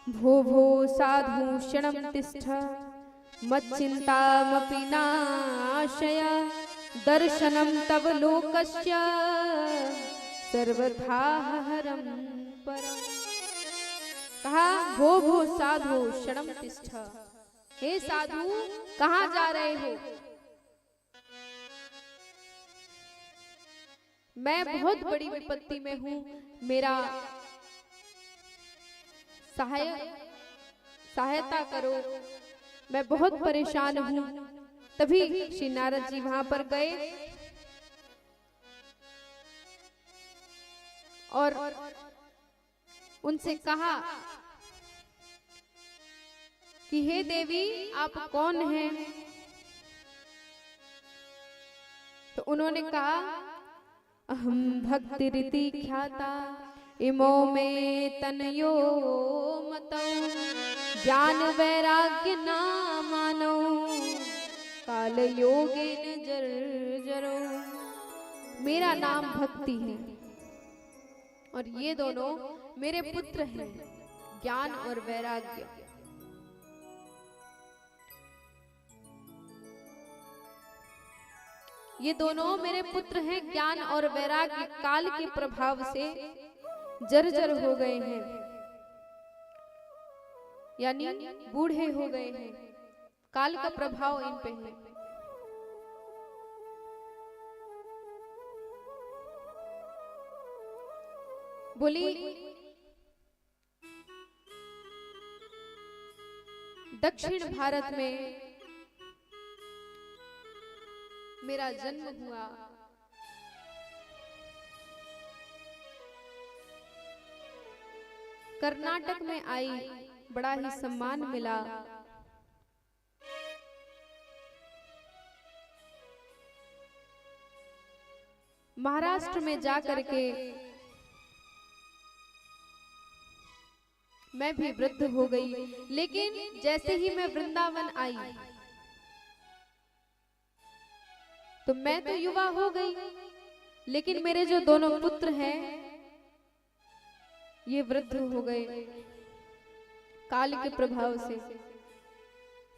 भो भो साधु क्षणं तिष्ठ, मच्चिन्तामपि नाशय, दर्शनं तव लोकस्य सर्वथा हरं परम्। कहा, भो भो साधु क्षणं तिष्ठ, हे साधु कहाँ जा रहे हो? मैं बहुत बड़ी विपत्ति में हूँ, मेरा सहायता करो, मैं बहुत परेशान हूँ। तभी श्री नारद जी वहां पर गए और उनसे कहा कि हे देवी आप कौन हैं? तो उन्होंने कहा, अहम भक्ति रीति ख्याता, इमो में तनयो मतौ, ज्ञान वैराग्य ना मानो, काल योगेन जर्जरो। मेरा नाम भक्ति है और ये दोनों मेरे पुत्र हैं, ज्ञान और वैराग्य। ये दोनों मेरे पुत्र हैं, ज्ञान और वैराग्य काल के प्रभाव से जर्जर हो गए हैं, यानी बूढ़े हो गए हैं, काल का प्रभाव इन पे है। बोली, दक्षिण भारत में मेरा जन्म हुआ, कर्नाटक में आई, बड़ा ही सम्मान मिला। महाराष्ट्र में जाकर के मैं भी वृद्ध हो गई, लेकिन जैसे ही मैं वृंदावन आई तो मैं तो युवा हो गई, लेकिन मेरे जो दोनों पुत्र हैं ये वृद्ध हो गए काल के प्रभाव से।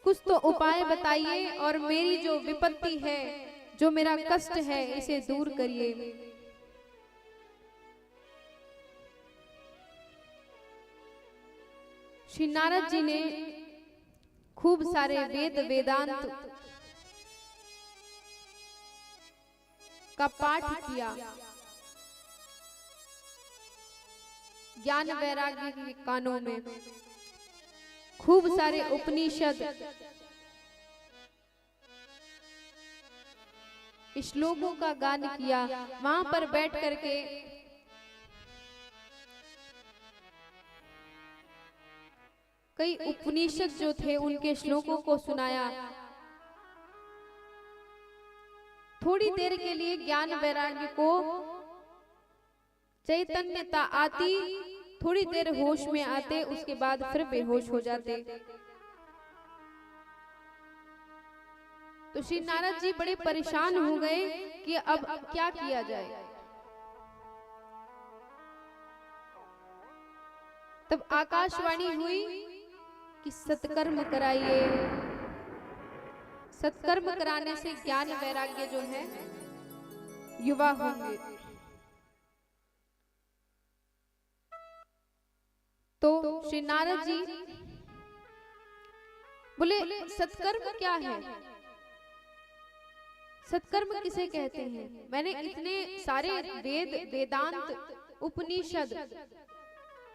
कुछ तो उपाय बताइए और मेरी जो विपत्ति है, जो मेरा कष्ट है, इसे दूर करिए। श्री नारद जी ने खूब सारे वेद वेदांत का पाठ किया, ज्ञान वैराग्य के कानों में खूब सारे उपनिषद श्लोकों का गान किया। वहां पर बैठ करके कई उपनिषद जो थे उनके श्लोकों को सुनाया। थोड़ी देर के लिए ज्ञान वैराग्य को चैतन्यता आती, थोड़ी देर होश में आते, उसके बाद फिर बेहोश हो जाते। तो श्री नारद जी बड़े परेशान हो गए कि अब क्या किया जाए। तब आकाशवाणी हुई कि सत्कर्म कराइए। सत्कर्म कराने से ज्ञान वैराग्य जो है युवा होंगे। तो श्री नारद जी बोले सत्कर्म क्या है, सत्कर्म किसे कहते हैं। मैंने इतने सारे वेद वेदांत उपनिषद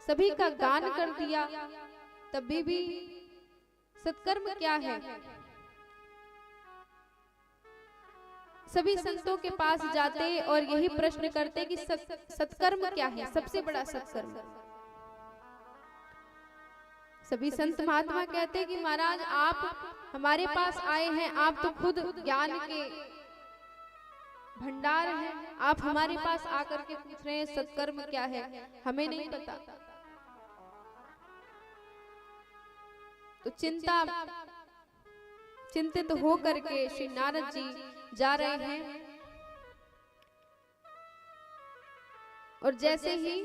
सभी का गान कर दिया, तभी भी सत्कर्म क्या है। सभी संतों के पास जाते और यही प्रश्न करते कि सत्कर्म क्या है, सबसे बड़ा सत्कर्म। सभी संत महात्मा कहते कि महाराज आप हमारे पास आए हैं, आप तो खुद ज्ञान के भंडार हैं, आप हमारे पास आकर के पूछ रहे हैं सत्कर्म क्या है, हमें नहीं पता। तो चिंतित हो करके श्री नारद जी जा रहे हैं और जैसे ही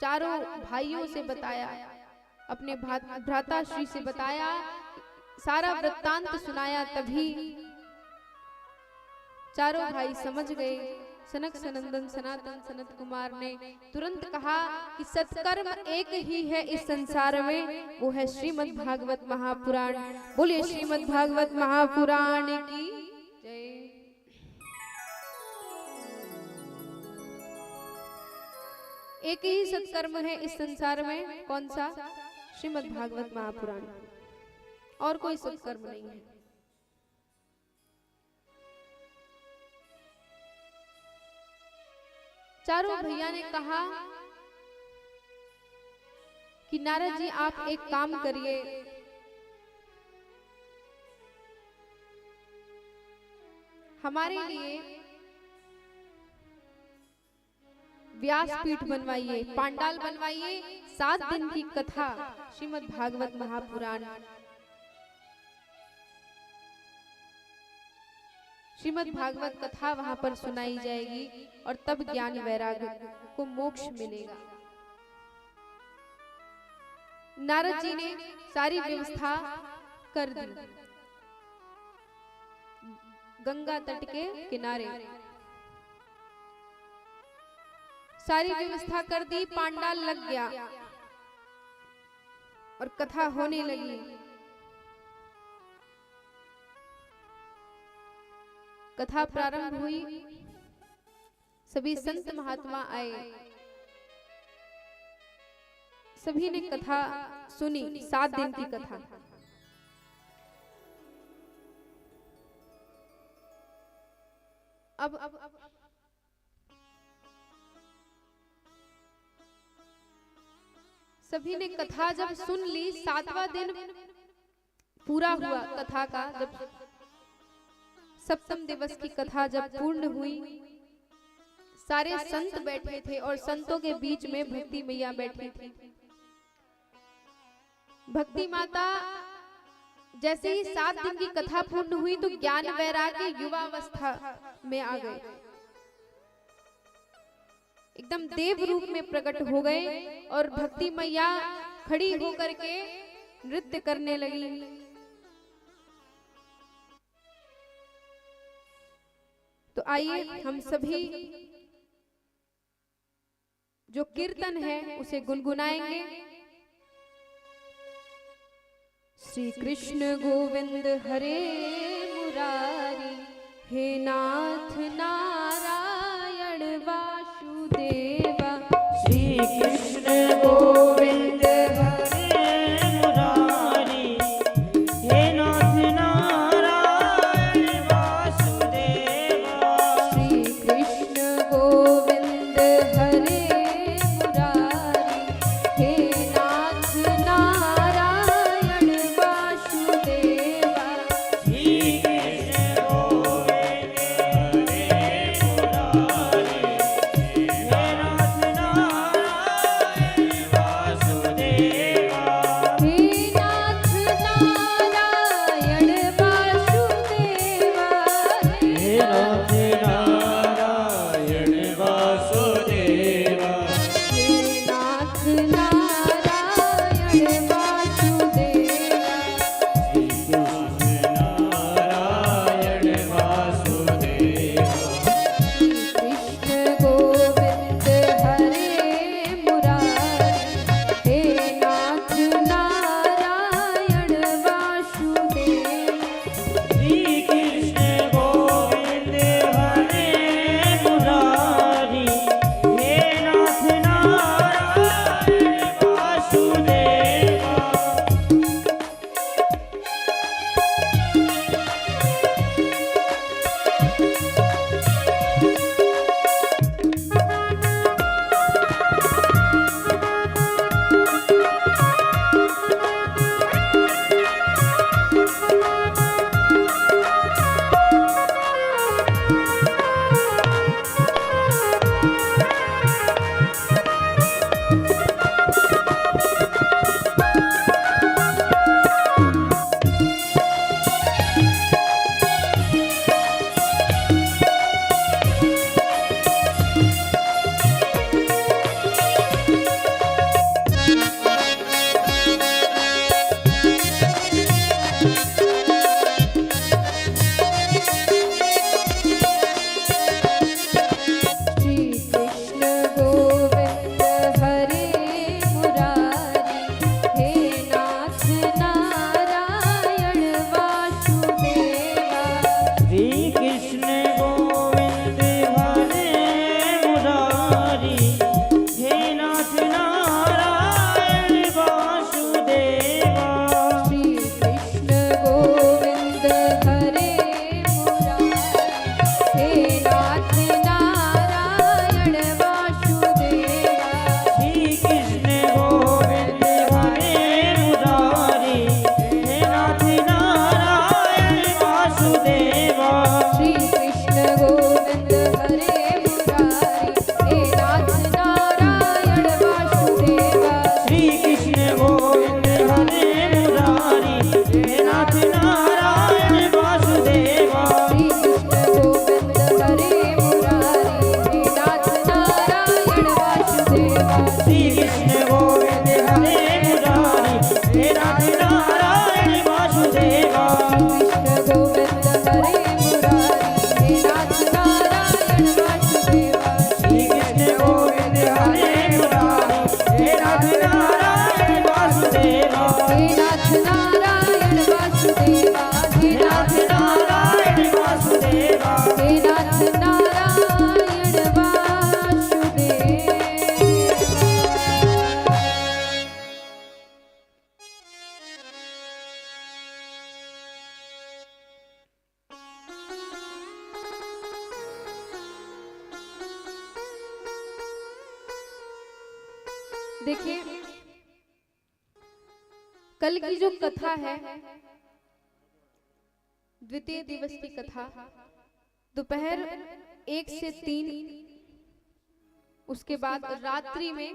चारों भाइयों से बताया, अपने भ्राताश्री से बताया, सारा वृत्तांत सुनाया, तभी चारों भाई समझ गए। सनक सनंदन सनातन सनत कुमार ने तुरंत कहा कि सत्कर्म एक ही है इस संसार में, वो है श्रीमद् भागवत महापुराण। बोलिए श्रीमद् भागवत महापुराण की जय। एक ही सत्कर्म है इस संसार में, कौन सा? श्रीमद् भागवत महापुराण, और कोई सत्कर्म नहीं है। चारों भैया ने कहा कि नारद जी आप एक काम करिए, हमारे लिए व्यासपीठ बनवाइए, पांडाल बनवाइए, 7 दिन की कथा श्रीमद् भागवत महापुराण, श्रीमद् भागवत कथा वहां पर सुनाई जाएगी और तब ज्ञान वैराग्य को मोक्ष मिलेगा। नारद जी ने सारी व्यवस्था कर दी। गंगा तट के किनारे सारी व्यवस्था कर दी, पांडाल लग गया और कथा होने लगी। कथा प्रारंभ हुई, सभी संत महात्मा आए, सभी ने कथा सुनी, 7 दिन की कथा। अब सभी ने कथा जब सुन ली, 7वां दिन पूरा हुआ कथा का। जब सप्तम दिवस की कथा जब पूर्ण हुई, सारे संत बैठे थे और संतों के बीच में भक्ति मैया बैठी थी। भक्ति माता जैसे ही 7 दिन की कथा पूर्ण हुई तो ज्ञान वैराग्य युवावस्था में आ गए, एकदम देव रूप में प्रकट हो गए और भक्ति मैया खड़ी होकर के नृत्य करने लगी। तो आइए हम सभी जो कीर्तन है उसे गुनगुनाएंगे श्री कृष्ण गोविंद हरे मुरारी, हे नाथ नारायण वासुदेवा। श्री कृष्ण गोविंद हरे मुरारी, हे नाथ नारायण वासुदेवा। श्री कृष्ण गोविंद हरे मुरारी, हे नाथ नारायण वासुदेवा। श्री कृष्ण गोविंद हरे मुरारी, हे नाथ नारायण वासुदेवा। हे नाथ नारायण वासुदेवा। हे नाथ नारायण वासुदेवा। हे नाथ नारायण वासुदेवा। श्री कृष्ण नारायण वासुदेवा। कृष्ण गोविंद हरे मुरारी, हे नाथ नारायण वासुदेवा। श्री कृष्ण गोविंद हरे मुरारी, हे नाथ नारायण वासुदेवा। श्री कृष्ण गोविंद हरे मुरारी, हे नाथ नारायण वासुदेवा। श्री कृष्ण गोविंद हरे मुरारी, हे नाथ नारायण वासुदेवा। श्री कृष्ण गोविंद हरे मुरारी, हे नाथ नारायण वासुदेवा। श्री कृष्ण गोविंद हरे मुरारी, हे नाथ नारायण वासुदेवा। श्री कृष्ण गोविंद हरे मुरारी, हे नाथ नारायण वासुदेवा। श्री कृष्ण गोविंद हरे मुरारी, हे नाथ नारायण वासुदेवा। श्री कृष्ण गोविंद हरे मुरारी, हे नाथ नारायण वासुदेवा। श्री कृष्ण गोविंद हरे मुरारी, हे नाथ नारायण वासुदेवा। कृष्ण गोविंद हरे मुरारी, हे नाथ नारायण वासुदेवा। श्री कृष्ण गोविंद हरे मुरारी, हे नाथ नारायण वासुदेवा। हे नाथ नारायण वासुदेवा। हे नाथ नारायण वासुदेवा। हे नाथ नारायण वासुदेवा। देखिए, कल की जो कथा है, द्वितीय दिवस की कथा, दोपहर 1 से 3, उसके बाद रात्रि में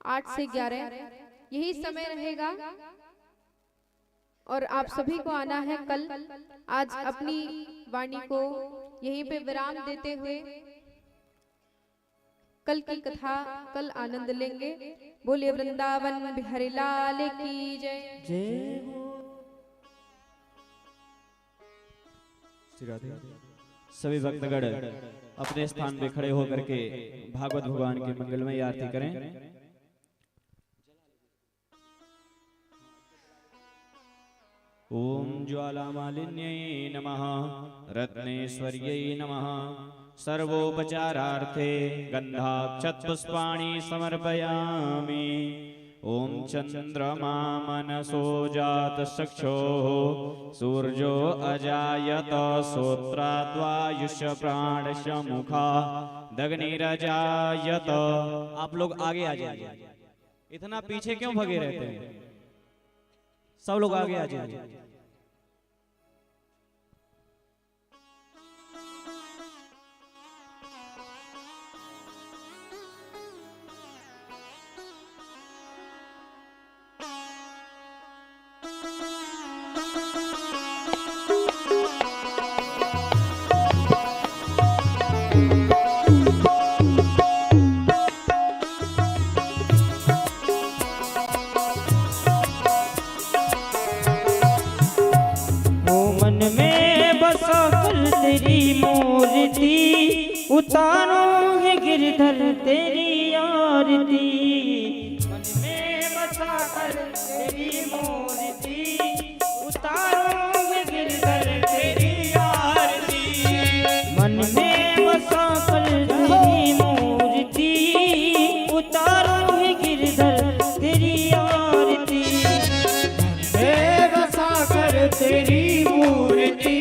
8 से 11 यही समय रहेगा। और आप सभी को आना है कल। आज अपनी वाणी को यहीं पे विराम देते हुए कल की कथा कल आनंद लेंगे। बोलिए वृंदावन बिहारी लाल की जय। जय हो। सभी भक्तगण अपने स्थान पे खड़े होकर के भागवत भगवान की मंगलमय आरती करें। ओम ज्वालामालिन्यै नमः रत्नेश्वर्यै नमः सर्वोपचारार्थे गन्धाक्षतपुष्पाणि समर्पयामि ओम चंद्रमा मनसो जातचक्षुः सूर्यो अजायत श्रोत्राद्वायुष्य प्राणस्य मुखा दग्निरजायत। आप लोग आगे आ जाइए, इतना पीछे क्यों भगे रहते हैं? सब लोग आगे आ जाइए। उतारो है गिरधर तेरी आरती, मन में बसा कर तेरी मूर्ति। उतारो है गिरधर तेरी आरती, मन में बसा कर तेरी मूर्ति। उतारो है गिरधर तेरी आरती, मन में बसा कर तेरी मूर्ति।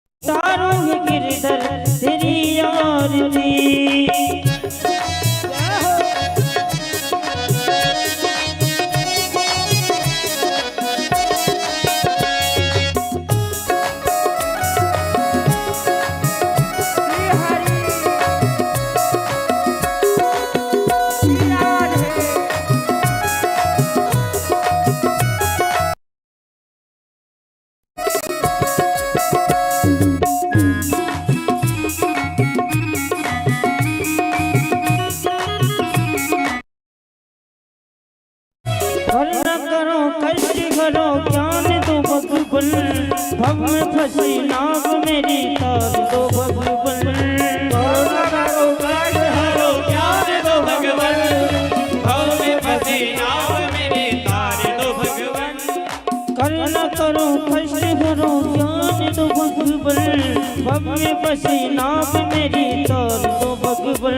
उतारो है गिरधर तेरी गिरधर तेरी आरती। भव में फंसी नाव मेरी तार दो भगवन। हरो ज्ञान दो भगवन, भव में फंसी नाव मेरी तार दो भगवन। करुणा करो कष्ट करो ज्ञान दो भगवन, भव में फंसी नाव मेरी तार दो भगवन।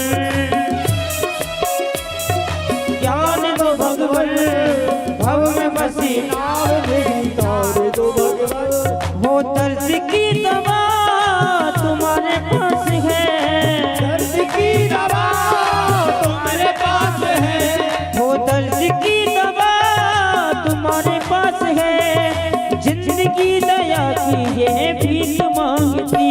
ज्ञान दो भगवन, भव में फंसी नाव मेरी तार दो भगवन। वो दर्द की दवा तुम्हारे पास है, दर्द की दवा तुम्हारे पास है। वो दर्द की दवा तुम्हारे पास है, जिंदगी दया की ये भीख मांगती।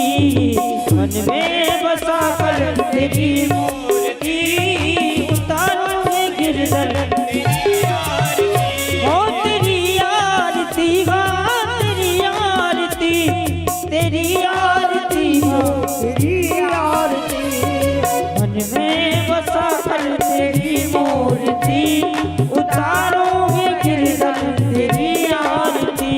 मन में बसा कर तेरी मूर्ति, उतारो है गिरधर तेरी आरती। हो तेरी आरती, तेरी आरती हो तेरी आरती। मन में बसा कर तेरी मूर्ति, उतारो है गिरधर तेरी आरती।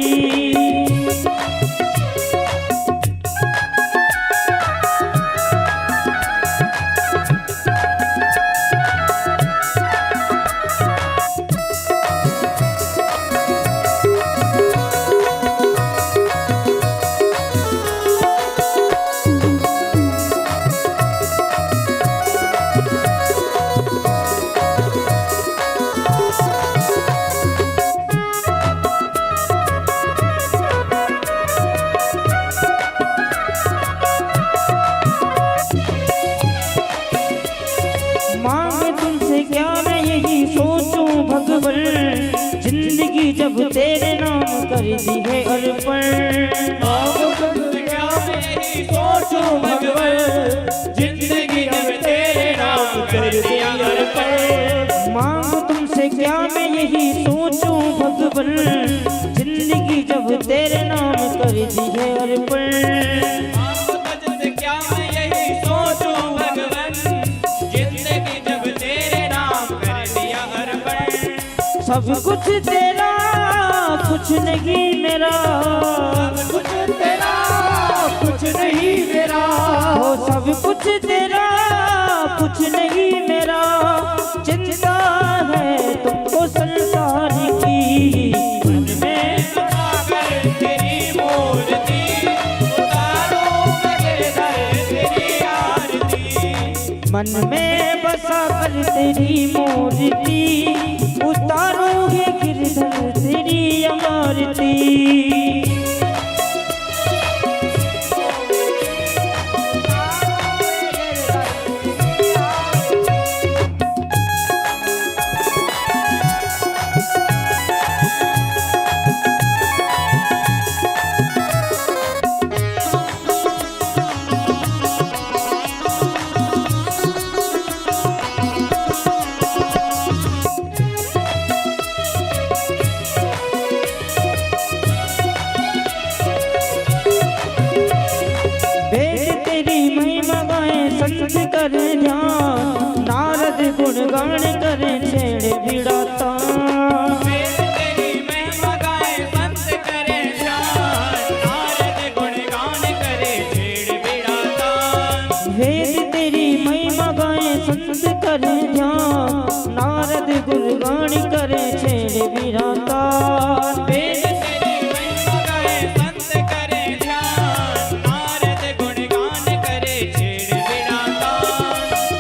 जिंदगी जब तेरे नाम कर दी है अर्पण। सोचो भगवन, जिंदगी जब तेरे नाम कर दिया अर्पण। मांग तुमसे क्या मैं यही सोचूं भगवन, जिंदगी जब तेरे नाम कर दी है अर्पण। क्या मैं यही सोचूं भगवन, जिंदगी जब तेरे नाम कर दिया अर्पण। सब कुछ तेरा कुछ नहीं मेरा, सब कुछ तेरा कुछ नहीं मेरा, हो सब कुछ तेरा कुछ नहीं मेरा, चिंता है तुमको संसार की, मन में बसा कर तेरी मूर्ति, उतारूं मैं गिरधर तेरी आरती। मन में बसा कर तेरी मूर्ति, उतारूंगी गिरधर तेरी आरती। करे ध्यान नारद गुणगान करे छेड़ भिड़ाता, वेद तेरी महिमा गाए संत करे ध्यान, नारद गुणगान करे छेड़ भिड़ाता। वेद तेरी महिमा गाए संत करे ध्यान, नारद गुणगान करे छेड़ भिड़ाता। वेद तेरी महिमा गाए संत करे ध्यान, नारद गुणगान करे छेड़ भिड़ाता।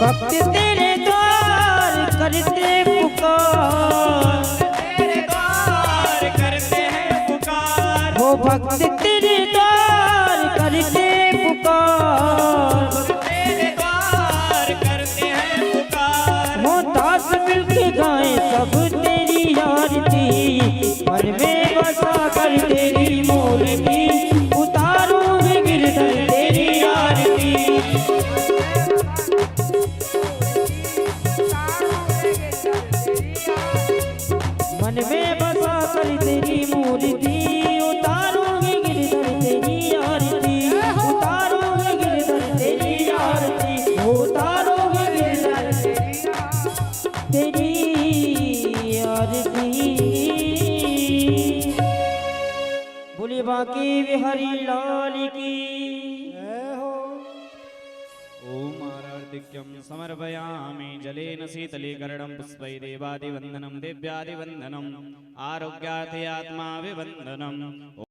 भक्त तेरे द्वार करते पुकार, तेरे द्वार करते हैं पुकार, हो भक्त तेरे द्वार करते पुकार, तेरे द्वार करते हैं पुकार। हो दास मिलके गाए सब तेरी आरती, मन में बसा कर तेरी मूर्ति, उतारूंगी गिरधर तेरी आरती। मन में बसा कर तेरी मूर्ति, उतारूंगी गिरधर तेरी आरती, उतारूंगी गिरधर तेरी आरती, उतारूंगी गिरधर तेरी आरती। बोले बाकी बिहारी लाल की। ओम आरार्तिक्यं समर्पयामि जलेन शीतलीकरणं पुष्पै देवादिवन्दनं दिव्यादिवन्दनम् आरोग्यार्थी आत्मा विवन्दनम्।